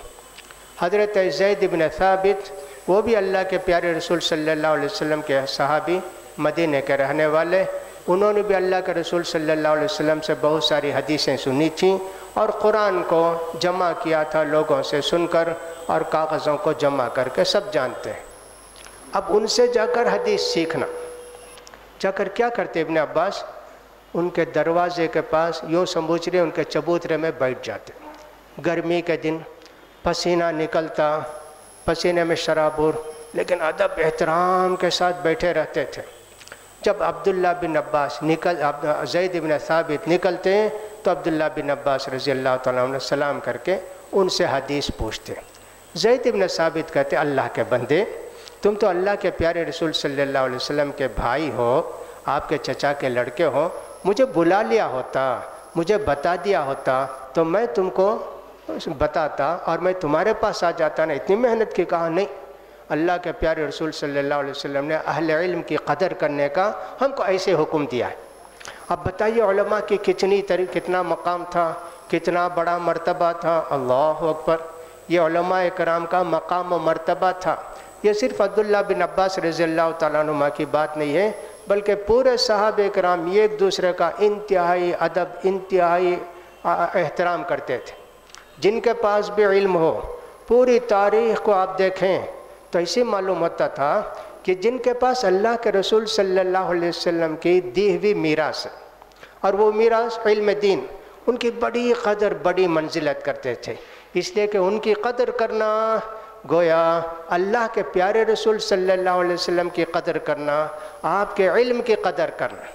حضرت زید بن ثابت، وہ بھی اللہ کے پیارے رسول صلی اللہ علیہ وسلم کے صحابی، مدینے کے رہنے والے، انہوں نے بھی اللہ کے رسول صلی اللہ علیہ وسلم سے بہت ساری حدیثیں سنی تھیں اور قرآن کو جمع کیا تھا لوگوں سے سن کر اور کاغذوں کو جمع کر کے سب جانتے ہیں۔ اب ان سے جا کر حدیث سیکھنا، جا کر کیا کرتے ابن عباس؟ ان کے دروازے کے پاس یوں سمجھ رہے ان کے چبوترے میں بیٹھ جاتے، گرمی کے دن پسینہ نکلتا، پسینے میں شرابور، لیکن ادب احترام کے ساتھ بیٹھے رہتے تھے۔ جب عبداللہ بن عباس زید بن ثابت نکلتے ہیں تو عبداللہ بن عباس رضی اللہ تعالیٰ عنہ سلام کر کے ان سے حدیث پوچھتے۔ زید بن ثابت کہتے، اللہ کے بندے، تم تو اللہ کے پیارے رسول صلی اللہ علیہ وسلم کے بھائی ہو، آپ کے چچا کے لڑکے ہو، مجھے بلا لیا ہوتا، مجھے بتا دیا ہوتا تو میں تم کو بتاتا اور میں تمہارے پاس آ جاتا نا، اتنی محنت کی۔ کہا نہیں، اللہ کے پیارے رسول صلی اللہ علیہ وسلم نے اہل علم کی قدر کرنے کا ہم کو ایسے حکم دیا ہے۔ اب بتائیے علماء کی کتنا مقام تھا، کتنا بڑا مرتبہ تھا، اللہ اکبر۔ یہ علماء کرام کا مقام و مرتبہ تھا۔ یہ صرف عبداللہ بن عباس رضی اللہ تعالیٰ عنہ کی بات نہیں ہے، بلکہ پورے صحابہ کرام ایک دوسرے کا انتہائی ادب، انتہائی احترام کرتے تھے۔ جن کے پاس بھی علم ہو، پوری تاریخ کو آپ دیکھیں تو ایسے معلوم ہوتا تھا کہ جن کے پاس اللہ کے رسول صلی اللہ علیہ وسلم کی دی ہوئی میراث ہے اور وہ میراث علم دین، ان کی بڑی قدر، بڑی منزلت کرتے تھے، اس لیے کہ ان کی قدر کرنا گویا اللہ کے پیارے رسول صلی اللہ علیہ وسلم کی قدر کرنا، آپ کے علم کی قدر کرنا،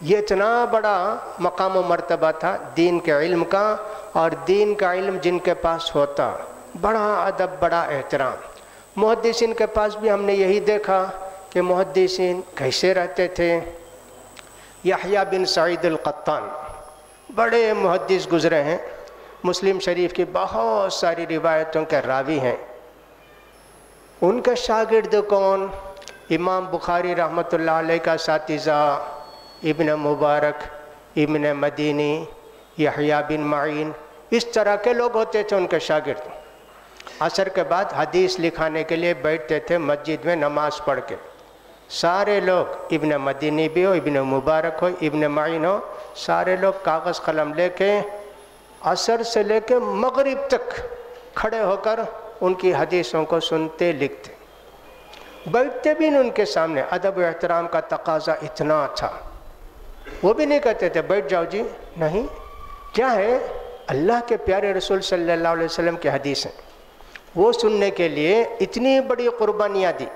یہ اتنا بڑا مقام و مرتبہ تھا دین کے علم کا۔ اور دین کا علم جن کے پاس ہوتا، بڑا ادب، بڑا احترام۔ محدثین کے پاس بھی ہم نے یہی دیکھا کہ محدثین کیسے رہتے تھے۔ یحییٰ بن سعید القطان بڑے محدث گزرے ہیں، مسلم شریف کی بہت ساری روایتوں کے راوی ہیں۔ ان کے شاگرد کون؟ امام بخاری رحمۃ اللہ علیہ کا اساتذہ ابن مبارک، ابن مدینی، یحییٰ بن معین، اس طرح کے لوگ ہوتے تھے ان کے شاگرد۔ عصر کے بعد حدیث لکھانے کے لیے بیٹھتے تھے مسجد میں نماز پڑھ کے، سارے لوگ، ابن مدینی بھی ہو، ابن مبارک ہو، ابن معین ہو، سارے لوگ کاغذ قلم لے کے عصر سے لے کے مغرب تک کھڑے ہو کر ان کی حدیثوں کو سنتے، لکھتے۔ بیٹھتے بھی نہیں ان کے سامنے، ادب و احترام کا تقاضا اتنا تھا، وہ بھی نہیں کہتے تھے بیٹھ جاؤ جی، نہیں، کیا ہے، اللہ کے پیارے رسول صلی اللہ علیہ وسلم کی حدیث ہیں، وہ سننے کے لیے اتنی بڑی قربانیاں دی۔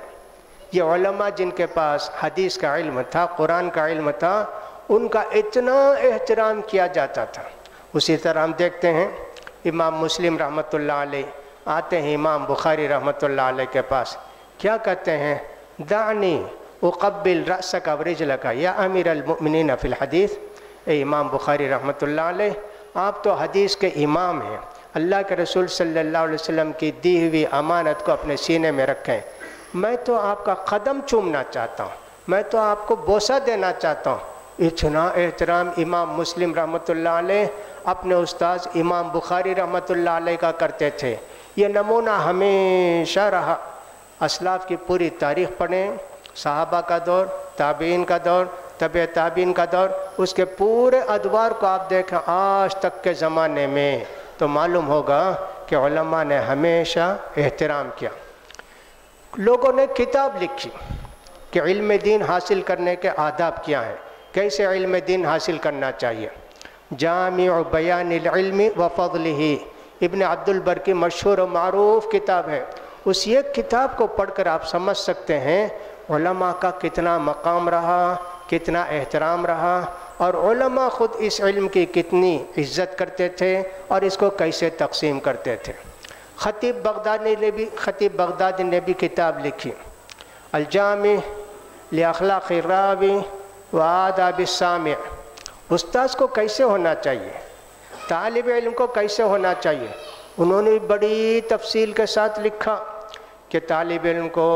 یہ علماء جن کے پاس حدیث کا علم تھا، قرآن کا علم تھا، ان کا اتنا احترام کیا جاتا تھا۔ اسی طرح ہم دیکھتے ہیں امام مسلم رحمۃ اللہ علیہ آتے ہیں امام بخاری رحمۃ اللہ علیہ کے پاس، کیا کہتے ہیں، دعنی اقبل رأسک ورجلک یا امیر المؤمنین فی الحدیث۔ اے امام بخاری رحمۃ اللہ علیہ، آپ تو حدیث کے امام ہیں، اللہ کے رسول صلی اللہ علیہ وسلم کی دی ہوئی امانت کو اپنے سینے میں رکھیں، میں تو آپ کا قدم چومنا چاہتا ہوں، میں تو آپ کو بوسہ دینا چاہتا ہوں۔ اتنا احترام امام مسلم رحمۃ اللہ علیہ اپنے استاذ امام بخاری رحمۃ اللہ علیہ کا کرتے تھے۔ یہ نمونہ ہمیشہ رہا۔ اسلاف کی پوری تاریخ پڑھیں، صحابہ کا دور، تابعین کا دور، تبع تابعین کا دور، اس کے پورے ادوار کو آپ دیکھیں آج تک کے زمانے میں، تو معلوم ہوگا کہ علماء نے ہمیشہ احترام کیا۔ لوگوں نے کتاب لکھی کہ علم دین حاصل کرنے کے آداب کیا ہیں، کیسے علم دین حاصل کرنا چاہیے۔ جامع بیان العلم و فضلہ، ابن عبد البر کی مشہور و معروف کتاب ہے۔ اس ایک کتاب کو پڑھ کر آپ سمجھ سکتے ہیں علماء کا کتنا مقام رہا، کتنا احترام رہا، اور علماء خود اس علم کی کتنی عزت کرتے تھے اور اس کو کیسے تقسیم کرتے تھے۔ خطیب بغدادی نے بھی کتاب لکھی، الجامع لاخلاق الراوی و آداب السامع۔ استاذ کو کیسے ہونا چاہیے، طالب علم کو کیسے ہونا چاہیے، انہوں نے بڑی تفصیل کے ساتھ لکھا کہ طالب علم کو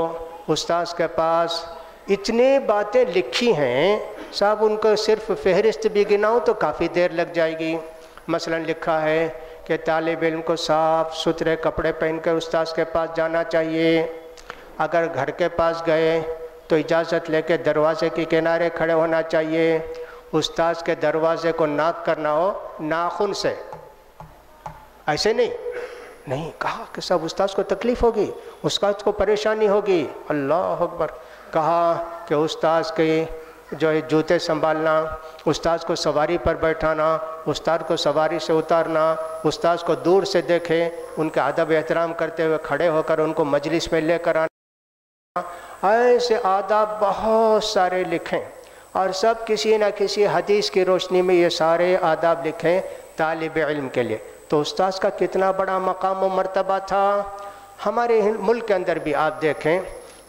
استاذ کے پاس اتنی باتیں لکھی ہیں، صاحب ان کو صرف فہرست بھی گناؤں تو کافی دیر لگ جائے گی۔ مثلا لکھا ہے کہ طالب علم کو صاف ستھرے کپڑے پہن کر استاذ کے پاس جانا چاہیے، اگر گھر کے پاس گئے تو اجازت لے کے دروازے کے کنارے کھڑے ہونا چاہیے، استاذ کے دروازے کو ناک کرنا ہو ناخن سے، ایسے نہیں کہا کہ صاحب استاذ کو تکلیف ہوگی، استاذ کو پریشانی ہوگی، اللہ اکبر۔ کہا کہ استاذ کے جو ہے جوتے سنبھالنا، استاذ کو سواری پر بیٹھانا، استاد کو سواری سے اتارنا، استاذ کو دور سے دیکھیں، ان کا ادب احترام کرتے ہوئے کھڑے ہو کر ان کو مجلس میں لے کر آنا، ایسے آداب بہت سارے لکھیں، اور سب کسی نہ کسی حدیث کی روشنی میں یہ سارے آداب لکھیں طالب علم کے لیے۔ تو استاذ کا کتنا بڑا مقام و مرتبہ تھا۔ ہمارے ملک کے اندر بھی آپ دیکھیں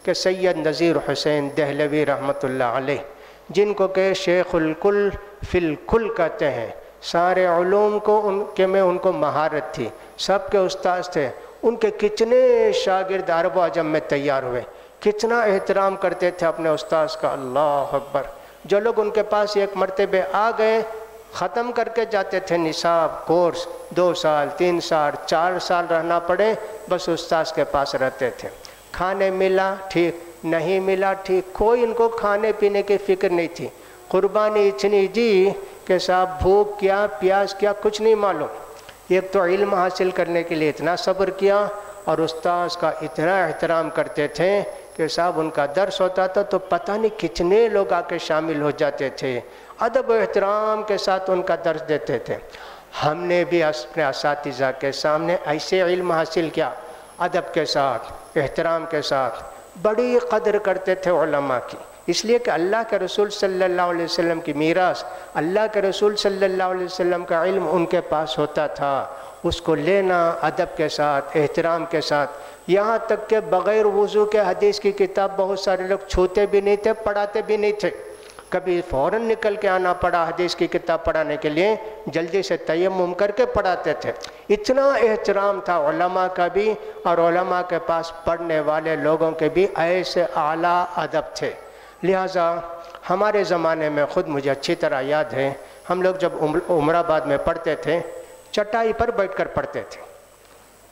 کہ سید نذیر حسین دہلوی رحمۃ اللہ علیہ، جن کو کہ شیخ الکل فی الکل کہتے ہیں، سارے علوم کو ان کو مہارت تھی، سب کے استاذ تھے، ان کے کتنے شاگرد عرب و عجم میں تیار ہوئے، کتنا احترام کرتے تھے اپنے استاذ کا، اللہ اکبر۔ جو لوگ ان کے پاس ایک مرتبہ آ گئے، ختم کر کے جاتے تھے نصاب کورس، 2 سال 3 سال 4 سال رہنا پڑے، بس استاذ کے پاس رہتے تھے۔ کھانے ملا ٹھیک، نہیں ملا ٹھیک، کوئی ان کو کھانے پینے کی فکر نہیں تھی۔ قربانی اتنی دی کہ صاحب بھوک کیا پیاس کیا کچھ نہیں معلوم۔ ایک تو علم حاصل کرنے کے لیے اتنا صبر کیا، اور استاذ کا اتنا احترام کرتے تھے کہ صاحب ان کا درس ہوتا تھا تو پتہ نہیں کتنے لوگ آ کے شامل ہو جاتے تھے، ادب و احترام کے ساتھ ان کا درس دیتے تھے۔ ہم نے بھی اپنے اساتذہ کے سامنے ایسے علم حاصل کیا، ادب کے ساتھ، احترام کے ساتھ، بڑی قدر کرتے تھے علماء کی، اس لیے کہ اللہ کے رسول صلی اللہ علیہ وسلم کی میراث، اللہ کے رسول صلی اللہ علیہ وسلم کا علم ان کے پاس ہوتا تھا، اس کو لینا ادب کے ساتھ، احترام کے ساتھ، یہاں تک کہ بغیر وضو کے حدیث کی کتاب بہت سارے لوگ چھوتے بھی نہیں تھے، پڑھاتے بھی نہیں تھے، کبھی فوراً نکل کے آنا پڑا حدیث کی کتاب پڑھانے کے لیے، جلدی سے تیمم کر کے پڑھاتے تھے۔ اتنا احترام تھا علماء کا بھی، اور علماء کے پاس پڑھنے والے لوگوں کے بھی ایسے اعلیٰ ادب تھے۔ لہٰذا ہمارے زمانے میں خود مجھے اچھی طرح یاد ہے، ہم لوگ جب عمر آباد میں پڑھتے تھے، چٹائی پر بیٹھ کر پڑھتے تھے،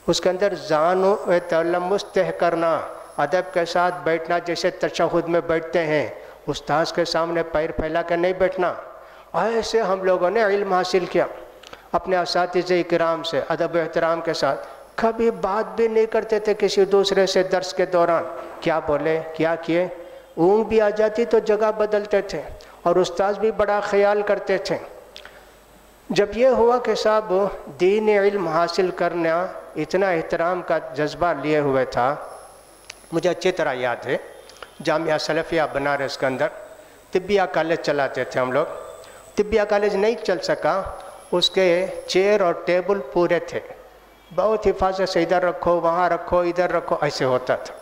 اس کے اندر زان و تلمس طے کرنا، ادب کے ساتھ بیٹھنا، جیسے تشہد میں بیٹھتے ہیں، استاذ کے سامنے پیر پھیلا کے نہیں بیٹھنا، ایسے ہم لوگوں نے علم حاصل کیا اپنے اساتذہ کرام سے، ادب و احترام کے ساتھ۔ کبھی بات بھی نہیں کرتے تھے کسی دوسرے سے درس کے دوران، کیا بولے کیا کیے، اونگ بھی آ جاتی تو جگہ بدلتے تھے، اور استاذ بھی بڑا خیال کرتے تھے۔ جب یہ ہوا کہ صاحب دین علم حاصل کرنا اتنا احترام کا جذبہ لیے ہوئے تھا، مجھے اچھی طرح یاد ہے جامعہ سلفیہ بنارس کے اندر طبیہ کالج چلاتے تھے ہم لوگ۔ طبیہ کالج نہیں چل سکا، اس کے چیئر اور ٹیبل پورے تھے، بہت حفاظت سے ادھر رکھو وہاں رکھو ادھر رکھو، ایسے ہوتا تھا۔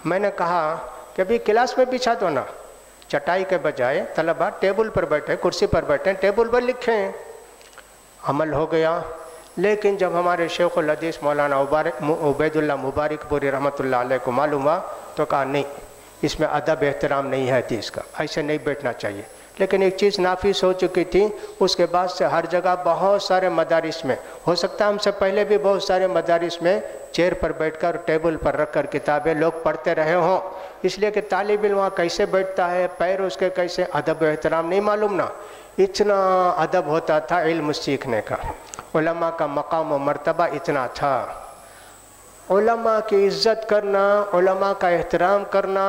میں نے کہا کہ ابھی کلاس میں بچھا دو نا، چٹائی کے بجائے طلبہ ٹیبل پر بیٹھے، کرسی پر بیٹھیں، ٹیبل پر لکھیں۔ عمل ہو گیا، لیکن جب ہمارے شیخ الحدیث مولانا عبید اللہ مبارک پوری رحمۃ اللہ علیہ کو معلوم ہوا تو کہا نہیں، اس میں ادب احترام نہیں ہے حدیث کا، ایسے نہیں بیٹھنا چاہیے۔ لیکن ایک چیز نافذ ہو چکی تھی، اس کے بعد سے ہر جگہ بہت سارے مدارس میں، ہو سکتا ہے ہم سے پہلے بھی بہت سارے مدارس میں چیئر پر بیٹھ کر ٹیبل پر رکھ کر کتابیں لوگ پڑھتے رہے ہوں، اس لیے کہ طالب علم وہاں کیسے بیٹھتا ہے، پیر اس کے کیسے، ادب و احترام نہیں معلوم نا۔ اتنا ادب ہوتا تھا علم سیکھنے کا، علماء کا مقام و مرتبہ اتنا تھا۔ علماء کی عزت کرنا، علماء کا احترام کرنا،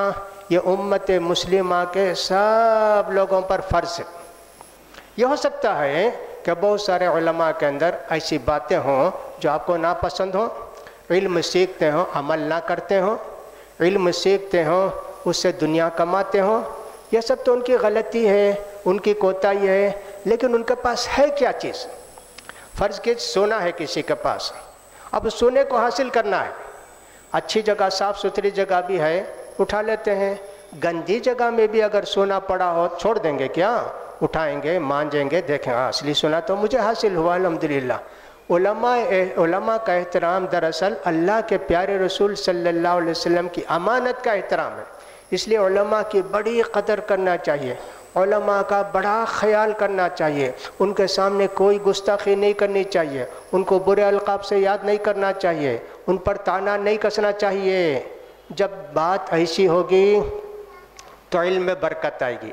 یہ امت مسلمہ کے سب لوگوں پر فرض ہے۔ یہ ہو سکتا ہے کہ بہت سارے علماء کے اندر ایسی باتیں ہوں جو آپ کو ناپسند ہوں، علم سیکھتے ہوں عمل نہ کرتے ہوں، علم سیکھتے ہوں اس سے دنیا کماتے ہوں، یہ سب تو ان کی غلطی ہے، ان کی کوتاہی ہے، لیکن ان کے پاس ہے کیا چیز؟ فرض کہ سونا ہے کسی کے پاس، اب سونے کو حاصل کرنا ہے، اچھی جگہ صاف ستھری جگہ بھی ہے اٹھا لیتے ہیں، گندی جگہ میں بھی اگر سونا پڑا ہو چھوڑ دیں گے کیا؟ اٹھائیں گے، مانجیں گے، دیکھیں اصلی سونا تو مجھے حاصل ہوا الحمدللہ۔ علماء کا احترام دراصل اللہ کے پیارے رسول صلی اللہ علیہ وسلم کی امانت کا احترام ہے، اس لیے علماء کی بڑی قدر کرنا چاہیے، علماء کا بڑا خیال کرنا چاہیے، ان کے سامنے کوئی گستاخی نہیں کرنی چاہیے، ان کو برے القاب سے یاد نہیں کرنا چاہیے، ان پر طعنہ نہیں کسنا چاہیے۔ جب بات ایسی ہوگی تو علم میں برکت آئے گی،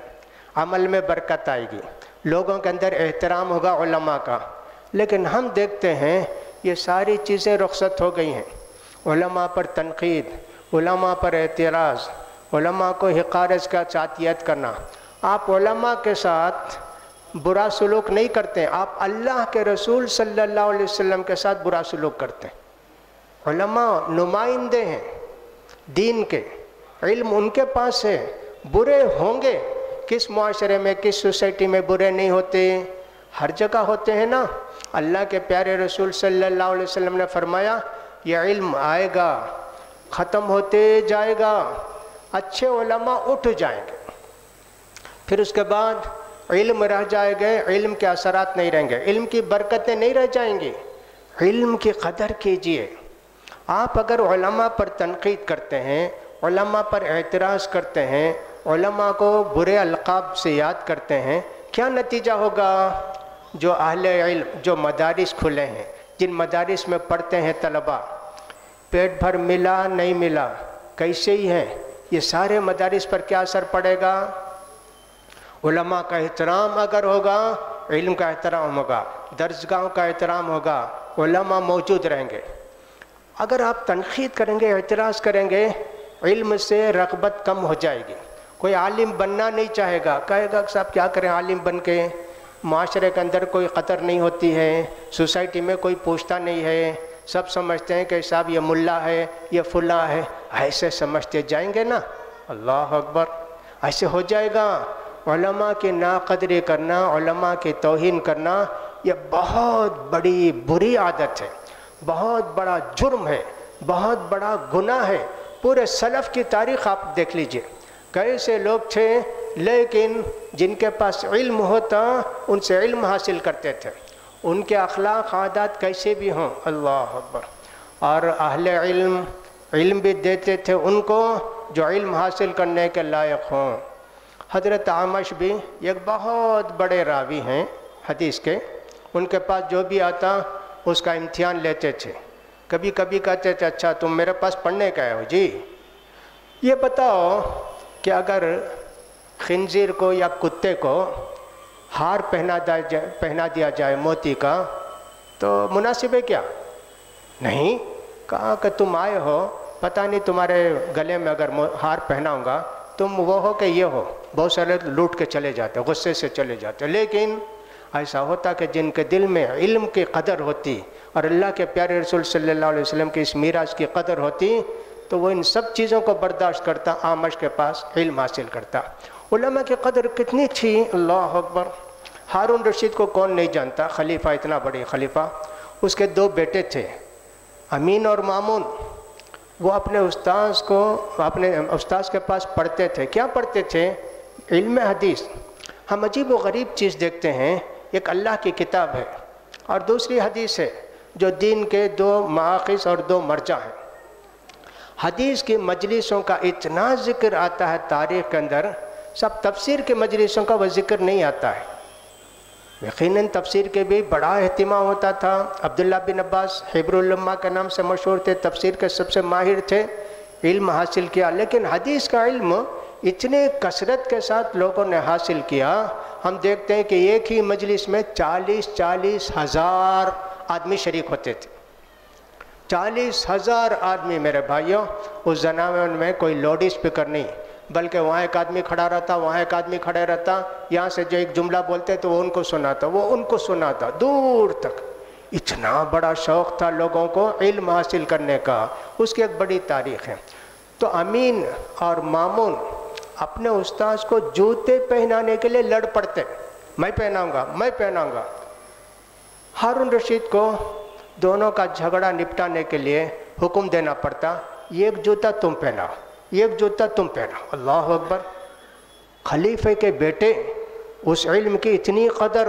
عمل میں برکت آئے گی، لوگوں کے اندر احترام ہوگا علماء کا۔ لیکن ہم دیکھتے ہیں یہ ساری چیزیں رخصت ہو گئی ہیں، علماء پر تنقید، علماء پر اعتراض، علماء کو حقارت کا تعطیت کرنا۔ آپ علماء کے ساتھ برا سلوک نہیں کرتے، آپ اللہ کے رسول صلی اللہ علیہ وسلم کے ساتھ برا سلوک کرتے ہیں۔ علماء نمائندے ہیں دین کے، علم ان کے پاس ہے، برے ہوں گے، کس معاشرے میں کس سوسائٹی میں برے نہیں ہوتے؟ ہر جگہ ہوتے ہیں نا۔ اللہ کے پیارے رسول صلی اللہ علیہ وسلم نے فرمایا یہ علم آئے گا، ختم ہوتے جائے گا، اچھے علماء اٹھ جائیں گے، پھر اس کے بعد علم رہ جائے گا، علم کے اثرات نہیں رہیں گے، علم کی برکتیں نہیں رہ جائیں گی۔ علم کی قدر کیجئے۔ آپ اگر علماء پر تنقید کرتے ہیں، علماء پر اعتراض کرتے ہیں، علماء کو برے القاب سے یاد کرتے ہیں، کیا نتیجہ ہوگا؟ جو اہل علم، جو مدارس کھلے ہیں، جن مدارس میں پڑھتے ہیں طلبہ، پیٹ بھر ملا نہیں ملا کیسے ہی ہیں، یہ سارے مدارس پر کیا اثر پڑے گا؟ علماء کا احترام اگر ہوگا، علم کا احترام ہوگا، درسگاہوں کا احترام ہوگا، علماء موجود رہیں گے۔ اگر آپ تنقید کریں گے، اعتراض کریں گے، علم سے رغبت کم ہو جائے گی، کوئی عالم بننا نہیں چاہے گا، کہے گا کہ صاحب کیا کریں عالم بن کے، معاشرے کے اندر کوئی قدر نہیں ہوتی ہے، سوسائٹی میں کوئی پوچھتا نہیں ہے، سب سمجھتے ہیں کہ صاحب یہ ملا ہے، یہ فلاں ہے، ایسے سمجھتے جائیں گے نا۔ اللہ اکبر، ایسے ہو جائے گا۔ علماء کی ناقدری کرنا، علماء کی توہین کرنا، یہ بہت بڑی بری عادت ہے، بہت بڑا جرم ہے، بہت بڑا گناہ ہے۔ پورے سلف کی تاریخ آپ دیکھ لیجئے، کیسے لوگ تھے لیکن جن کے پاس علم ہوتا ان سے علم حاصل کرتے تھے، ان کے اخلاق عادات کیسے بھی ہوں، اللہ اکبر، اور اہل علم علم بھی دیتے تھے ان کو جو علم حاصل کرنے کے لائق ہوں۔ حضرت عامش بھی ایک بہت بڑے راوی ہیں حدیث کے، ان کے پاس جو بھی آتا اس کا امتحان لیتے تھے، کبھی کبھی کہتے تھے اچھا تم میرے پاس پڑھنے کا ہو جی، یہ بتاؤ کہ اگر خنزیر کو یا کتے کو ہار پہنا دیا جائے موتی کا تو مناسب ہے کیا؟ نہیں، کہا کہ تم آئے ہو، پتہ نہیں تمہارے گلے میں اگر ہار پہناؤں گا تم وہ ہو کہ یہ ہو. بہت سارے لوٹ کے چلے جاتے، غصے سے چلے جاتے. لیکن ایسا ہوتا کہ جن کے دل میں علم کی قدر ہوتی اور اللہ کے پیارے رسول صلی اللہ علیہ وسلم کی اس میراث کی قدر ہوتی تو وہ ان سب چیزوں کو برداشت کرتا، آمش کے پاس علم حاصل کرتا. علماء کی قدر کتنی تھی، اللہ اکبر. ہارون رشید کو کون نہیں جانتا، خلیفہ، اتنا بڑی خلیفہ. اس کے 2 بیٹے تھے، امین اور مامون. وہ اپنے استاذ کے پاس پڑھتے تھے. کیا پڑھتے تھے؟ علم حدیث. ہم عجیب و غریب چیز دیکھتے ہیں، ایک اللہ کی کتاب ہے اور دوسری حدیث ہے جو دین کے 2 مآخذ اور 2 مرجع ہیں. حدیث کی مجلسوں کا اتنا ذکر آتا ہے تاریخ کے اندر، سب تفسیر کے مجلسوں کا وہ ذکر نہیں آتا ہے. یقیناً تفسیر کے بھی بڑا اہتمام ہوتا تھا. عبداللہ بن عباس حبر العلماء کے نام سے مشہور تھے، تفسیر کے سب سے ماہر تھے، علم حاصل کیا. لیکن حدیث کا علم اتنے کثرت کے ساتھ لوگوں نے حاصل کیا. ہم دیکھتے ہیں کہ ایک ہی مجلس میں 40 ہزار آدمی شریک ہوتے تھے. 40,000 آدمی میرے بھائیوں. اس زمانے میں کوئی لاؤڈ اسپیکر نہیں، بلکہ وہاں ایک آدمی کھڑا رہتا، وہاں ایک آدمی کھڑا رہتا. یہاں سے جو ایک جملہ بولتے تو وہ ان کو سناتا، وہ ان کو سناتا دور تک. اتنا بڑا شوق تھا لوگوں کو علم حاصل کرنے کا. اس کی ایک بڑی تاریخ ہے. تو امین اور مامون اپنے استاذ کو جوتے پہنانے کے لیے لڑ پڑتے، میں پہناؤں گا، میں پہناؤں گا. ہارون رشید کو دونوں کا جھگڑا نپٹانے کے لیے حکم دینا پڑتا، ایک جوتا تم پہناؤ، ایک جوتا تم پہناؤ. اللہ اکبر. خلیفے کے بیٹے، اس علم کی اتنی قدر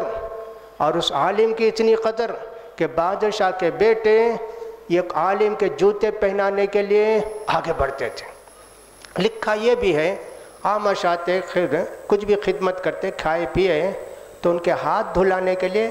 اور اس عالم کی اتنی قدر کہ بادشاہ کے بیٹے ایک عالم کے جوتے پہنانے کے لیے آگے بڑھتے تھے. لکھا یہ بھی ہے، آمش آتے، کچھ بھی خدمت کرتے، کھائے پیے تو ان کے ہاتھ دھلانے کے لیے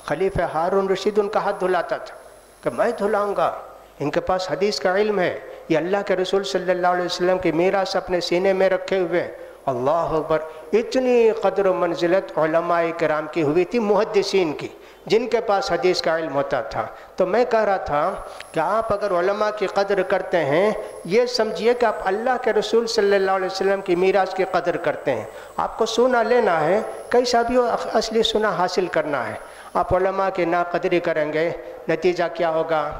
خلیفہ ہارون رشید ان کا ہاتھ دھلاتا تھا کہ میں دھلاؤں گا. ان کے پاس حدیث کا علم ہے، یہ اللہ کے رسول صلی اللہ علیہ وسلم کی میراث اپنے سینے میں رکھے ہوئے. اللہ اکبر. اتنی قدر و منزلت علماء کرام کی ہوئی تھی، محدثین کی، جن کے پاس حدیث کا علم ہوتا تھا. تو میں کہہ رہا تھا کہ آپ اگر علماء کی قدر کرتے ہیں، یہ سمجھیے کہ آپ اللہ کے رسول صلی اللہ علیہ وسلم کی میراث کی قدر کرتے ہیں. آپ کو سونا لینا ہے، کیسا بھی اصلی سونا حاصل کرنا ہے. آپ علماء کی ناقدری کریں گے، نتیجہ کیا ہوگا؟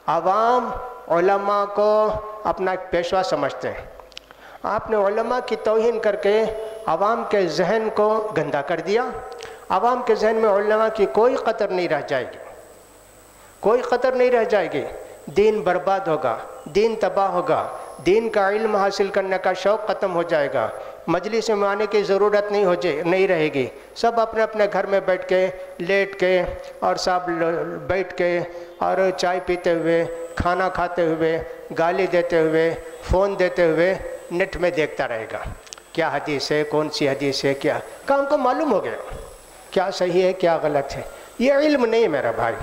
عوام علماء کو اپنا ایک پیشوا سمجھتے ہیں. آپ نے علماء کی توہین کر کے عوام کے ذہن کو گندا کر دیا. عوام کے ذہن میں علماء کی کوئی قدر نہیں رہ جائے گی، کوئی قدر نہیں رہ جائے گی. دین برباد ہوگا، دین تباہ ہوگا، دین کا علم حاصل کرنے کا شوق ختم ہو جائے گا. مجلس میں آنے کی ضرورت نہیں رہے گی. سب اپنے اپنے گھر میں بیٹھ کے، لیٹ کے، اور سب بیٹھ کے اور چائے پیتے ہوئے، کھانا کھاتے ہوئے، گالی دیتے ہوئے، فون دیتے ہوئے نیٹ میں دیکھتا رہے گا. کیا حدیث ہے، کون سی حدیث ہے، کیا کام کو معلوم ہو گیا کیا صحیح ہے کیا غلط ہے. یہ علم نہیں میرا بھائی.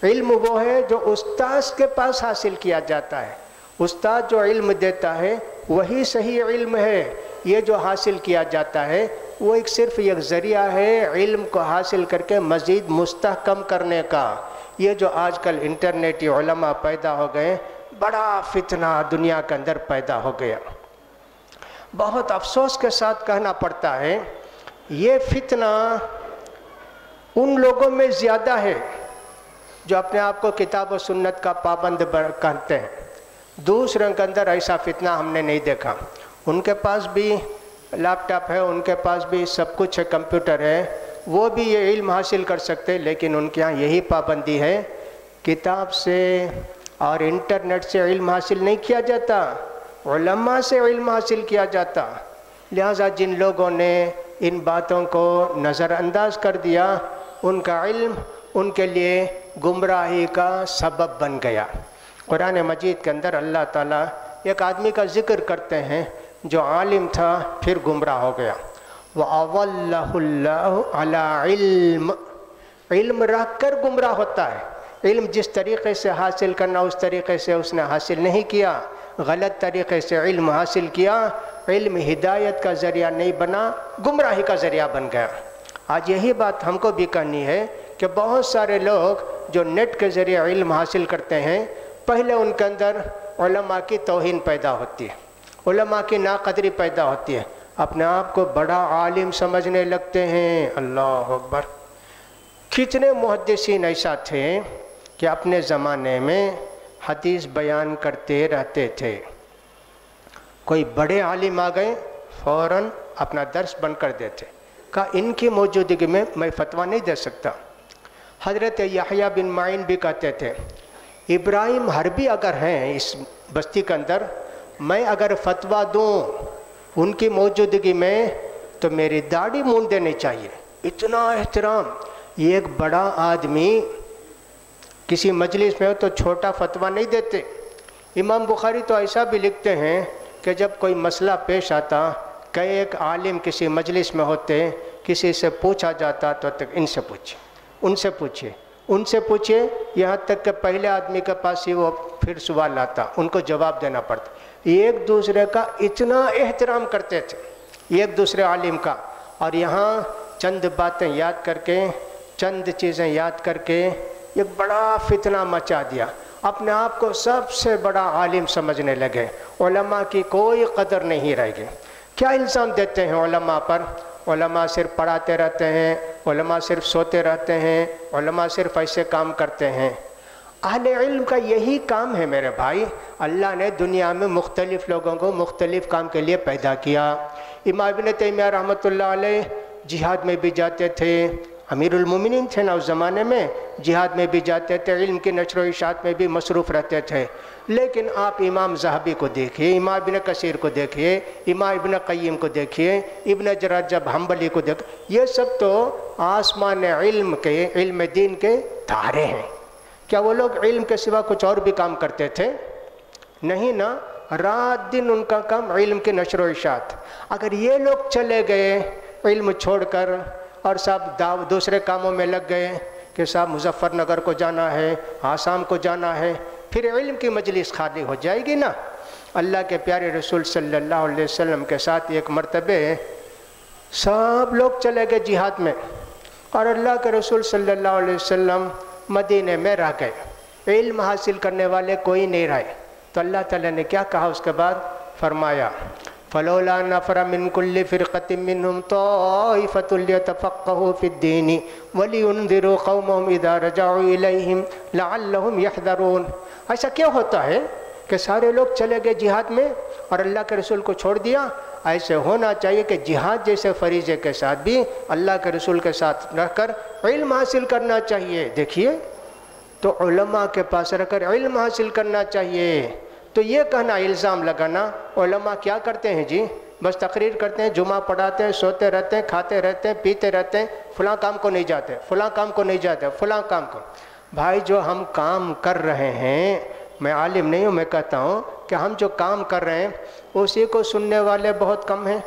علم وہ ہے جو استاذ کے پاس حاصل کیا جاتا ہے. استاد جو علم دیتا ہے وہی صحیح علم ہے. یہ جو حاصل کیا جاتا ہے وہ صرف ایک ذریعہ ہے علم کو حاصل کر کے مزید مستحکم کرنے کا. یہ جو آج کل انٹرنیٹی علماء پیدا ہو گئے، بڑا فتنہ دنیا کے اندر پیدا ہو گیا. بہت افسوس کے ساتھ کہنا پڑتا ہے، یہ فتنہ ان لوگوں میں زیادہ ہے جو اپنے آپ کو کتاب و سنت کا پابند کرتے ہیں. دوسروں کے اندر ایسا فتنہ ہم نے نہیں دیکھا. ان کے پاس بھی لیپ ٹاپ ہے، ان کے پاس بھی سب کچھ ہے، کمپیوٹر ہے، وہ بھی یہ علم حاصل کر سکتے، لیکن ان کے ہاں یہی پابندی ہے، کتاب سے اور انٹرنیٹ سے علم حاصل نہیں کیا جاتا، علماء سے علم حاصل کیا جاتا. لہٰذا جن لوگوں نے ان باتوں کو نظر انداز کر دیا، ان کا علم ان کے لیے گمراہی کا سبب بن گیا. قرآن مجید کے اندر اللہ تعالیٰ ایک آدمی کا ذکر کرتے ہیں جو عالم تھا پھر گمراہ ہو گیا. وَأَضَلَّهُ اللَّهُ عَلَىٰ عِلْمٍ. علم رکھ کر گمراہ ہوتا ہے. علم جس طریقے سے حاصل کرنا اس طریقے سے اس نے حاصل نہیں کیا، غلط طریقے سے علم حاصل کیا. علم ہدایت کا ذریعہ نہیں بنا، گمراہی کا ذریعہ بن گیا. آج یہی بات ہم کو بھی کہنی ہے کہ بہت سارے لوگ جو نیٹ کے ذریعے علم حاصل کرتے ہیں، پہلے ان کے اندر علماء کی توہین پیدا ہوتی ہے، علماء کی ناقدری پیدا ہوتی ہے، اپنے آپ کو بڑا عالم سمجھنے لگتے ہیں۔ اللہ اکبر! کتنے محدثین ایسا تھے کہ اپنے زمانے میں حدیث بیان کرتے رہتے تھے، کوئی بڑے عالم آ گئے فوراً اپنا درس بند کر دیتے، کہا ان کی موجودگی میں فتویٰ نہیں دے سکتا۔ حضرت یحییٰ بن معین بھی کہتے تھے ابراہیم حربی اگر ہیں اس بستی کے اندر، میں اگر فتویٰ دوں ان کی موجودگی میں تو میری داڑھی مونڈ دینی چاہیے، اتنا احترام۔ یہ ایک بڑا آدمی کسی مجلس میں ہو تو چھوٹا فتویٰ نہیں دیتے۔ امام بخاری تو ایسا بھی لکھتے ہیں کہ جب کوئی مسئلہ پیش آتا کہ ایک عالم کسی مجلس میں ہوتے، کسی سے پوچھا جاتا تو ان سے پوچھیں، ان سے پوچھیں، ان سے پوچھیں، یہاں تک کہ پہلے آدمی کے پاس ہی وہ پھر سوال آتا، ان کو جواب دینا پڑتا۔ ایک دوسرے کا اتنا احترام کرتے تھے، ایک دوسرے عالم کا۔ اور یہاں چند باتیں یاد کر کے، چند چیزیں یاد کر کے ایک بڑا فتنہ مچا دیا، اپنے آپ کو سب سے بڑا عالم سمجھنے لگے، علماء کی کوئی قدر نہیں رہ گئی۔ کیا الزام دیتے ہیں علماء پر؟ علماء صرف پڑھاتے رہتے ہیں، علماء صرف سوتے رہتے ہیں، علماء صرف ایسے کام کرتے ہیں۔ اہل علم کا یہی کام ہے میرے بھائی۔ اللہ نے دنیا میں مختلف لوگوں کو مختلف کام کے لیے پیدا کیا۔ امام ابن تیمیہ رحمۃ اللہ علیہ جہاد میں بھی جاتے تھے، امیر المومنین تھے نا اس زمانے میں، جہاد میں بھی جاتے تھے، علم کی نشر و اشاعت میں بھی مصروف رہتے تھے۔ لیکن آپ امام ذہبی کو دیکھیے، امام ابن کثیر کو دیکھیے، امام ابن قیم کو دیکھیے، ابن رجب حنبلی کو دیکھیے، یہ سب تو آسمان علم کے، علم دین کے تارے ہیں۔ کیا وہ لوگ علم کے سوا کچھ اور بھی کام کرتے تھے؟ نہیں نا، رات دن ان کا کام علم کی نشر و اشاعت۔ اگر یہ لوگ چلے گئے علم چھوڑ کر اور صاحب دوسرے کاموں میں لگ گئے کہ صاحب مظفر نگر کو جانا ہے، آسام کو جانا ہے، پھر علم کی مجلس خالی ہو جائے گی نا۔ اللہ کے پیارے رسول صلی اللہ علیہ وسلم کے ساتھ ایک مرتبہ سب لوگ چلے گئے جہاد میں، اور اللہ کے رسول صلی اللہ علیہ وسلم مدینے میں رہ گئے، علم حاصل کرنے والے کوئی نہیں رہے۔ تو اللہ تعالیٰ نے کیا کہا اس کے بعد؟ فرمایا فلولا نفر من كل فرقة منهم طائفة ليتفقهوا في الدين ولينذروا قومهم اذا رجعوا اليهم لعلهم يحذرون۔ ایسا کیا ہوتا ہے کہ سارے لوگ چلے گئے جہاد میں اور اللہ کے رسول کو چھوڑ دیا؟ ایسے ہونا چاہیے کہ جہاد جیسے فریضے کے ساتھ بھی اللہ کے رسول کے ساتھ رہ کر علم حاصل کرنا چاہیے۔ دیکھیے تو علماء کے پاس رہ کر علم حاصل کرنا چاہیے۔ تو یہ کہنا، الزام لگانا علماء کیا کرتے ہیں جی؟ بس تقریر کرتے ہیں، جمعہ پڑھاتے ہیں، سوتے رہتے ہیں، کھاتے رہتے ہیں، پیتے رہتے ہیں، فلاں کام کو نہیں جاتے، فلاں کام کو نہیں جاتے، فلاں کام کو۔ بھائی جو ہم کام کر رہے ہیں، میں عالم نہیں ہوں، میں کہتا ہوں کہ ہم جو کام کر رہے ہیں اسی کو سننے والے بہت کم ہیں۔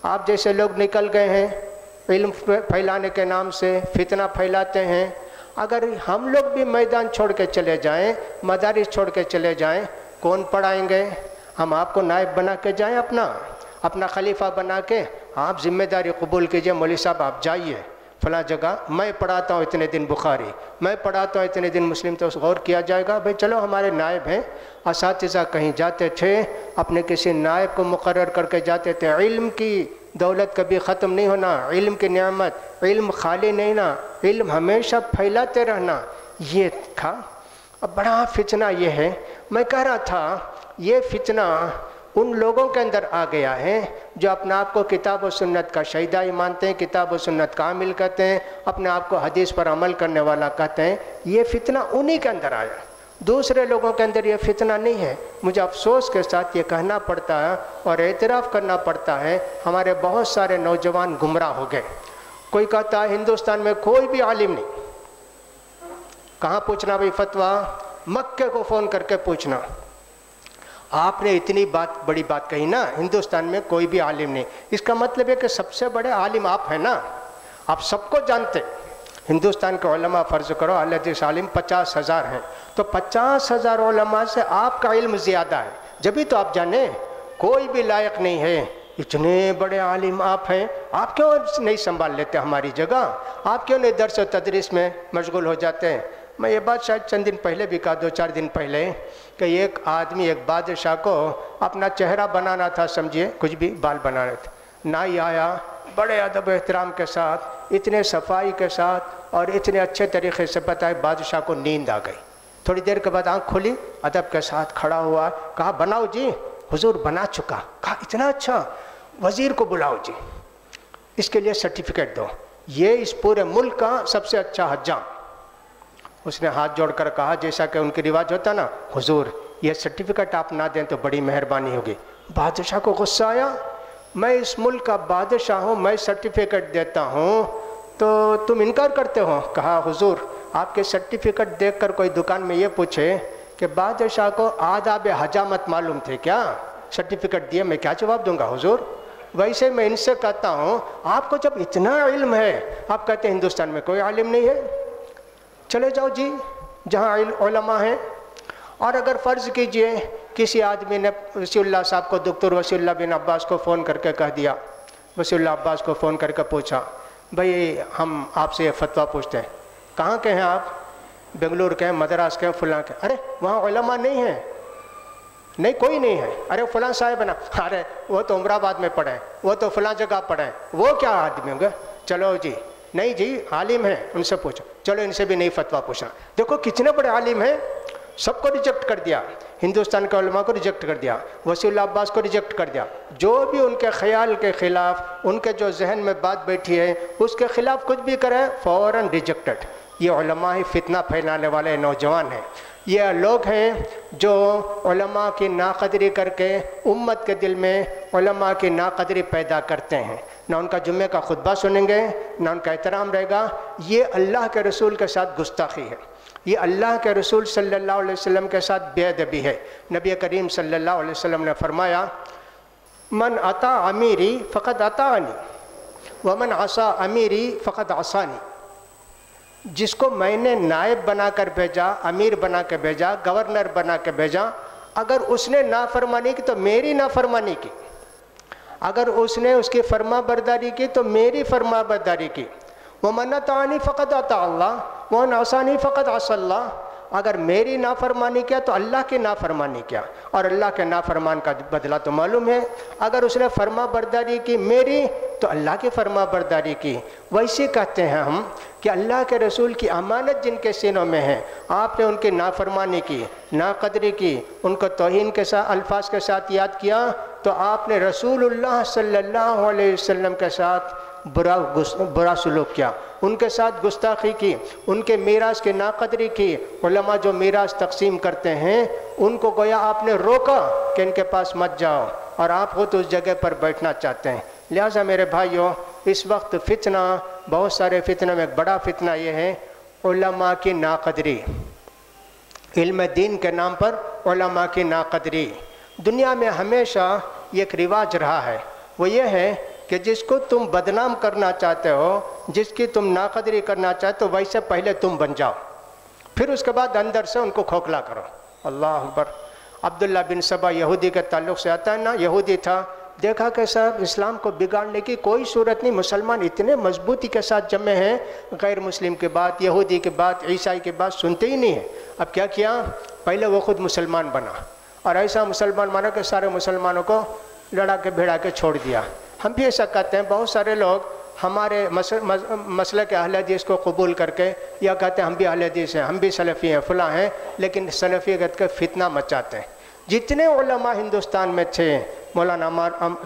آپ جیسے لوگ نکل گئے ہیں علم پھیلانے کے نام سے، فتنہ پھیلاتے ہیں۔ اگر ہم لوگ بھی میدان چھوڑ کے چلے جائیں، مدارس چھوڑ کے چلے جائیں، کون پڑھائیں گے؟ ہم آپ کو نائب بنا کے جائیں، اپنا خلیفہ بنا کے آپ ذمہ داری قبول کیجئے، مولوی صاحب آپ جائیے فلاں جگہ، میں پڑھاتا ہوں اتنے دن بخاری، میں پڑھاتا ہوں اتنے دن مسلم، تو غور کیا جائے گا بھائی چلو ہمارے نائب ہیں۔ اساتذہ کہیں جاتے تھے اپنے کسی نائب کو مقرر کر کے جاتے تھے۔ علم کی دولت کبھی ختم نہیں ہونا، علم کی نعمت، علم خالی نہیں نا، علم ہمیشہ پھیلاتے رہنا، یہ تھا۔ اب بڑا فتنہ یہ ہے، میں کہہ رہا تھا یہ فتنہ ان لوگوں کے اندر آ گیا ہے جو اپنے آپ کو کتاب و سنت کا شہیدائی مانتے ہیں، کتاب و سنت کا عامل کہتے ہیں، اپنے آپ کو حدیث پر عمل کرنے والا کہتے ہیں۔ یہ فتنہ انہی کے اندر آیا، دوسرے لوگوں کے اندر یہ فتنہ نہیں ہے۔ مجھے افسوس کے ساتھ یہ کہنا پڑتا ہے اور اعتراف کرنا پڑتا ہے، ہمارے بہت سارے نوجوان گمراہ ہو گئے۔ کوئی کہتا ہے ہندوستان میں کوئی بھی عالم نہیں، کہاں پوچھنا بھائی فتویٰ؟ مکے کو فون کر کے پوچھنا۔ آپ نے اتنی بڑی بات کہی نا، ہندوستان میں کوئی بھی عالم نہیں، اس کا مطلب ہے کہ سب سے بڑے عالم آپ ہیں نا، آپ سب کو جانتے۔ ہندوستان کے علماء فرض کرو اہل حدیث عالم 50,000 ہیں، تو 50,000 علماء سے آپ کا علم زیادہ ہے، جبھی تو آپ جانیں کوئی بھی لائق نہیں ہے۔ اتنے بڑے عالم آپ ہیں، آپ کیوں نہیں سنبھال لیتے ہماری جگہ؟ آپ کیوں نہیں درس و تدریس میں مشغول ہو جاتے ہیں؟ میں یہ بات شاید چند دن پہلے بھی کہا، 2-4 دن پہلے، کہ ایک آدمی ایک بادشاہ کو اپنا چہرہ بنانا تھا، سمجھیے کچھ بھی بال بنانے تھے، نائی آیا بڑے ادب و احترام کے ساتھ، اتنے صفائی کے ساتھ اور اتنے اچھے طریقے سے بتائے، بادشاہ کو نیند آ گئی۔ تھوڑی دیر کے بعد آنکھ کھلی، ادب کے ساتھ کھڑا ہوا، کہا بناؤ جی، حضور بنا چکا۔ کہا اتنا اچھا، وزیر کو بلاؤ جی، اس کے لیے سرٹیفکیٹ دو، یہ اس پورے ملک کا سب سے اچھا حجام۔ اس نے ہاتھ جوڑ کر کہا جیسا کہ ان کے رواج ہوتا نا، حضور یہ سرٹیفکیٹ آپ نہ دیں تو بڑی مہربانی ہوگی۔ بادشاہ کو غصہ آیا، میں اس ملک کا بادشاہ ہوں، میں سرٹیفکیٹ دیتا ہوں تو تم انکار کرتے ہو؟ کہا حضور آپ کے سرٹیفکیٹ دیکھ کر کوئی دکان میں یہ پوچھے کہ بادشاہ کو آداب حجامت معلوم تھے کیا، سرٹیفکیٹ دیے، میں کیا جواب دوں گا حضور؟ ویسے میں ان سے کہتا ہوں آپ کو جب اتنا علم ہے، آپ کہتے ہیں ہندوستان میں کوئی عالم نہیں ہے، چلے جاؤ جی جہاں علماء ہیں۔ اور اگر فرض کیجئے کسی آدمی نے وسیع اللہ صاحب کو، دکتر وسیع اللہ بن عباس کو فون کر کے کہہ دیا، وسیع اللہ عباس کو فون کر کے پوچھا بھئی ہم آپ سے یہ فتویٰ پوچھتے ہیں، کہاں کے ہیں آپ؟ بنگلور کے ہیں، مدراس کے ہیں، فلاں کے۔ ارے وہاں علماء نہیں ہیں؟ نہیں کوئی نہیں ہے۔ ارے فلاں صاحب ہے نا، ارے وہ تو عمر آباد میں پڑھے، وہ تو فلاں جگہ پڑھے، وہ کیا آدمی ہوں گے؟ چلو جی نہیں جی عالم ہیں، ان سے پوچھو۔ چلو ان سے بھی نہیں فتویٰ پوچھنا۔ دیکھو کتنے بڑے عالم ہیں، سب کو ریجیکٹ کر دیا، ہندوستان کے علماء کو ریجیکٹ کر دیا، وسیع اللہ عباس کو ریجیکٹ کر دیا۔ جو بھی ان کے خیال کے خلاف، ان کے جو ذہن میں بات بیٹھی ہے اس کے خلاف کچھ بھی کرے فوراً ریجیکٹڈ۔ یہ علماء ہی فتنہ پھیلانے والے نوجوان ہیں، یہ لوگ ہیں جو علماء کی ناقدری کر کے امت کے دل میں علماء کی ناقدری پیدا کرتے ہیں۔ نہ ان کا جمعے کا خطبہ سنیں گے، نہ ان کا احترام رہے گا۔ یہ اللہ کے رسول کے ساتھ گستاخی ہے، یہ اللہ کے رسول صلی اللہ علیہ وسلم کے ساتھ بے ادبی ہے۔ نبی کریم صلی اللہ علیہ وسلم نے فرمایا من اطاع امیری فقد اطاعنی ومن عصا امیری فقد عصانی۔ جس کو میں نے نائب بنا کر بھیجا، امیر بنا کے بھیجا، گورنر بنا کے بھیجا، اگر اس نے نافرمانی کی تو میری نافرمانی کی، اگر اس نے اس کی فرما برداری کی تو میری فرما برداری کی۔ وَمَنْ أَطَاعَنِي فَقَدْ أَطَاعَ اللَّهُ وَمَنْ عَصَانِي فَقَدْ عَصَى اللَّهُ۔ اگر میری نافرمانی کیا تو اللہ کی نافرمانی کیا، اور اللہ کے نافرمان کا بدلہ تو معلوم ہے۔ اگر اس نے فرما برداری کی میری تو اللہ کی فرما برداری کی۔ ویسے کہتے ہیں ہم کہ اللہ کے رسول کی امانت جن کے سینوں میں ہے، آپ نے ان کی نافرمانی کی، ناقدری کی، ان کو توہین کے ساتھ الفاظ کے ساتھ یاد کیا، تو آپ نے رسول اللہ صلی اللہ علیہ وسلم کے ساتھ برا سلوک کیا، ان کے ساتھ گستاخی کی، ان کے میراث کی ناقدری کی۔ علماء جو میراث تقسیم کرتے ہیں ان کو گویا آپ نے روکا کہ ان کے پاس مت جاؤ، اور آپ خود اس جگہ پر بیٹھنا چاہتے ہیں۔ لہٰذا میرے بھائیوں، اس وقت فتنہ، بہت سارے فتنہ میں ایک بڑا فتنہ یہ ہے علماء کی ناقدری، علم دین کے نام پر علماء کی ناقدری۔ دنیا میں ہمیشہ یہ ایک رواج رہا ہے، وہ یہ ہے کہ جس کو تم بدنام کرنا چاہتے ہو، جس کی تم ناقدری کرنا چاہتے ہو، ویسے پہلے تم بن جاؤ، پھر اس کے بعد اندر سے ان کو کھوکھلا کرو۔ اللہ اکبر۔ عبداللہ بن سبا یہودی کے تعلق سے آتا ہے نا، یہودی تھا، دیکھا کہ صاحب اسلام کو بگاڑنے کی کوئی صورت نہیں، مسلمان اتنے مضبوطی کے ساتھ جمع ہیں، غیر مسلم کی بات، یہودی کی بات، عیسائی کی بات سنتے ہی نہیں ہیں۔ اب کیا کیا؟ پہلے وہ خود مسلمان بنا، اور ایسا مسلمان بنا کہ سارے مسلمانوں کو لڑا کے بھیڑا کے چھوڑ دیا۔ ہم بھی ایسا کہتے ہیں، بہت سارے لوگ ہمارے مسلک اہل حدیث کو قبول کر کے یا کہتے ہیں ہم بھی اہل حدیث ہیں، ہم بھی سلفی ہیں، فلاں ہیں، لیکن سلفیت کا فتنہ مچاتے ہیں۔ جتنے علماء ہندوستان میں تھے، مولانا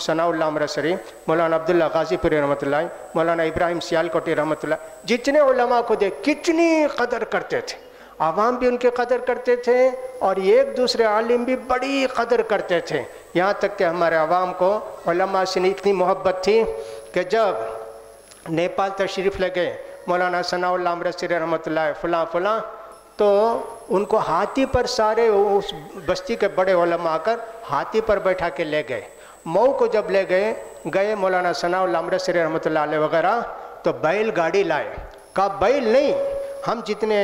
ثناء اللہ امرتسری، مولانا عبداللہ غازی پوری رحمۃ اللہ، مولانا ابراہیم سیالکوٹی رحمۃ اللہ، جتنے علماء کو دیکھ کتنی قدر کرتے تھے، عوام بھی ان کی قدر کرتے تھے اور ایک دوسرے عالم بھی بڑی قدر کرتے تھے۔ یہاں تک کہ ہمارے عوام کو علماء سے اتنی محبت تھی کہ جب نیپال تشریف لے گئے مولانا ثناء اللہ امرتسری رحمۃ اللہ فلاں فلاں، تو ان کو ہاتھی پر سارے اس بستی کے بڑے علماء آ کر ہاتھی پر بیٹھا کے لے گئے۔ مئو کو جب لے گئے مولانا ثناء اللہ امرتسری رحمۃ اللہ علیہ وغیرہ، تو بیل گاڑی لائے۔ کہا بیل نہیں، ہم جتنے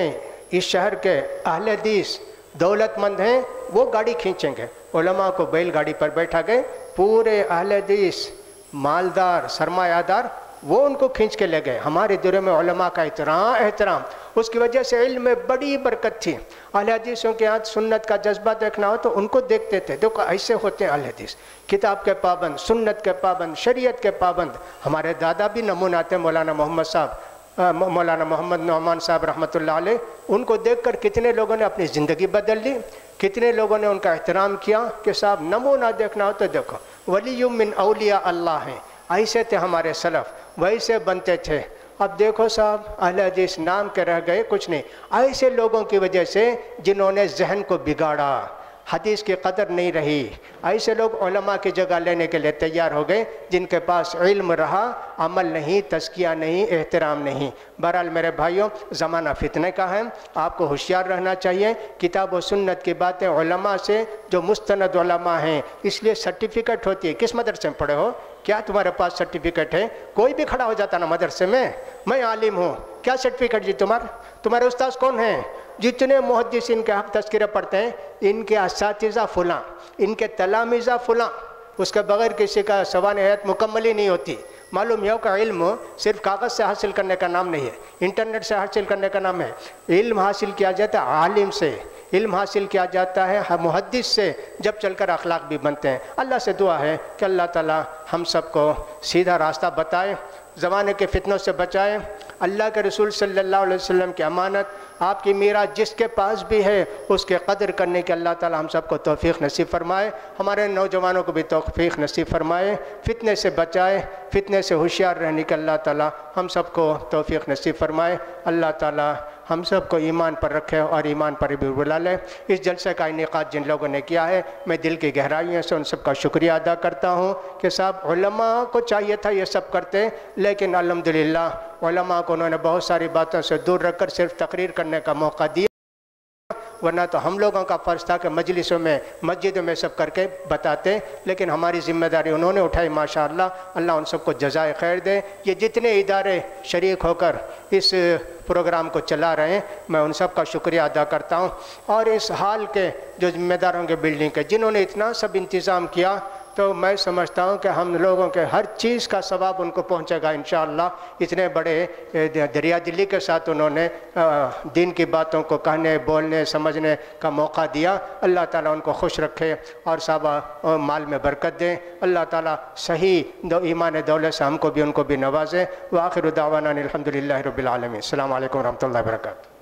اس شہر کے اہل حدیث دولت مند ہیں وہ گاڑی کھینچیں گے۔ علماء کو بیل گاڑی پر بیٹھا گئے، پورے اہل حدیث مالدار سرمایہ دار وہ ان کو کھینچ کے لے گئے۔ ہمارے دور میں علماء کا احترام، اس کی وجہ سے علم میں بڑی برکت تھی۔ اہل حدیثوں کے ہاتھ سنت کا جذبہ دیکھنا ہو تو ان کو دیکھتے تھے، دیکھو ایسے ہوتے ہیں اہل حدیث، کتاب کے پابند، سنت کے پابند، شریعت کے پابند۔ ہمارے دادا بھی نمونہ تھے، مولانا محمد نعمان صاحب رحمۃ اللہ علیہ، ان کو دیکھ کر کتنے لوگوں نے اپنی زندگی بدل لی، کتنے لوگوں نے ان کا احترام کیا کہ صاحب نمونہ دیکھنا ہو تو دیکھو، ولی من اولیاء اللہ ہیں، ایسے تھے ہمارے سلف، ویسے بنتے تھے۔ اب دیکھو صاحب اہل حدیث نام کے رہ گئے، کچھ نہیں، ایسے لوگوں کی وجہ سے جنہوں نے ذہن کو بگاڑا، حدیث کی قدر نہیں رہی، ایسے لوگ علماء کی جگہ لینے کے لیے تیار ہو گئے جن کے پاس علم رہا، عمل نہیں، تزکیہ نہیں، احترام نہیں۔ بہرحال میرے بھائیوں، زمانہ فتنے کا ہے، آپ کو ہوشیار رہنا چاہیے۔ کتاب و سنت کی باتیں علماء سے، جو مستند علماء ہیں، اس لیے سرٹیفکیٹ ہوتی ہے۔ کس مدرسے میں پڑھے ہو؟ کیا تمہارے پاس سرٹیفکیٹ ہے؟ کوئی بھی کھڑا ہو جاتا نا مدرسے میں عالم ہوں، کیا سرٹیفکیٹ جی تمہارے استاذ کون ہیں؟ جتنے محدثین کے حق تذکرہ پڑھتے ہیں، ان کے اساتذہ فلاں، ان کے تلامذہ فلاں، اس کے بغیر کسی کا سوانح مکمل ہی نہیں ہوتی۔ معلوم یہ کہ علم صرف کاغذ سے حاصل کرنے کا نام نہیں ہے، انٹرنیٹ سے حاصل کرنے کا نام ہے۔ علم حاصل کیا جاتا ہے عالم سے، علم حاصل کیا جاتا ہے محدث سے، جب چل کر اخلاق بھی بنتے ہیں۔ اللہ سے دعا ہے کہ اللہ تعالی ہم سب کو سیدھا راستہ بتائے، زمانے کے فتنوں سے بچائے، اللہ کے رسول صلی اللہ علیہ وسلم کی امانت، آپ کی میراث جس کے پاس بھی ہے اس کے قدر کرنے کے اللہ تعالی ہم سب کو توفیق نصیب فرمائے، ہمارے نوجوانوں کو بھی توفیق نصیب فرمائے، فتنے سے بچائے، فتنے سے ہوشیار رہنے کے اللہ تعالی ہم سب کو توفیق نصیب فرمائے۔ اللہ تعالی ہم سب کو ایمان پر رکھے اور ایمان پر بھی بلا لے۔ اس جلسے کا انعقاد جن لوگوں نے کیا ہے، میں دل کی گہرائیوں سے ان سب کا شکریہ ادا کرتا ہوں کہ صاحب علماء کو چاہیے تھا یہ سب کرتے، لیکن الحمدللہ علماء کو انہوں نے بہت ساری باتوں سے دور رکھ کر صرف تقریر کرنے کا موقع دیا، ورنہ تو ہم لوگوں کا فرض تھا کہ مجلسوں میں، مسجدوں میں سب کر کے بتاتے، لیکن ہماری ذمہ داری انہوں نے اٹھائی، ماشاءاللہ۔ اللہ ان سب کو جزائے خیر دے۔ یہ جتنے ادارے شریک ہو کر اس پروگرام کو چلا رہے ہیں، میں ان سب کا شکریہ ادا کرتا ہوں، اور اس حال کے جو ذمہ داروں کے بلڈنگ کے جنہوں نے اتنا سب انتظام کیا، تو میں سمجھتا ہوں کہ ہم لوگوں کے ہر چیز کا ثواب ان کو پہنچے گا انشاءاللہ۔ اتنے بڑے دریا دلی کے ساتھ انہوں نے دین کی باتوں کو کہنے، بولنے، سمجھنے کا موقع دیا۔ اللہ تعالیٰ ان کو خوش رکھے اور صحابہ مال میں برکت دے۔ اللہ تعالیٰ صحیح ایمان دولت سے ہم کو بھی ان کو بھی نوازے۔ وآخر دعوانا الحمدللہ رب العالمین۔ السلام علیکم ورحمۃ اللہ وبرکاتہ۔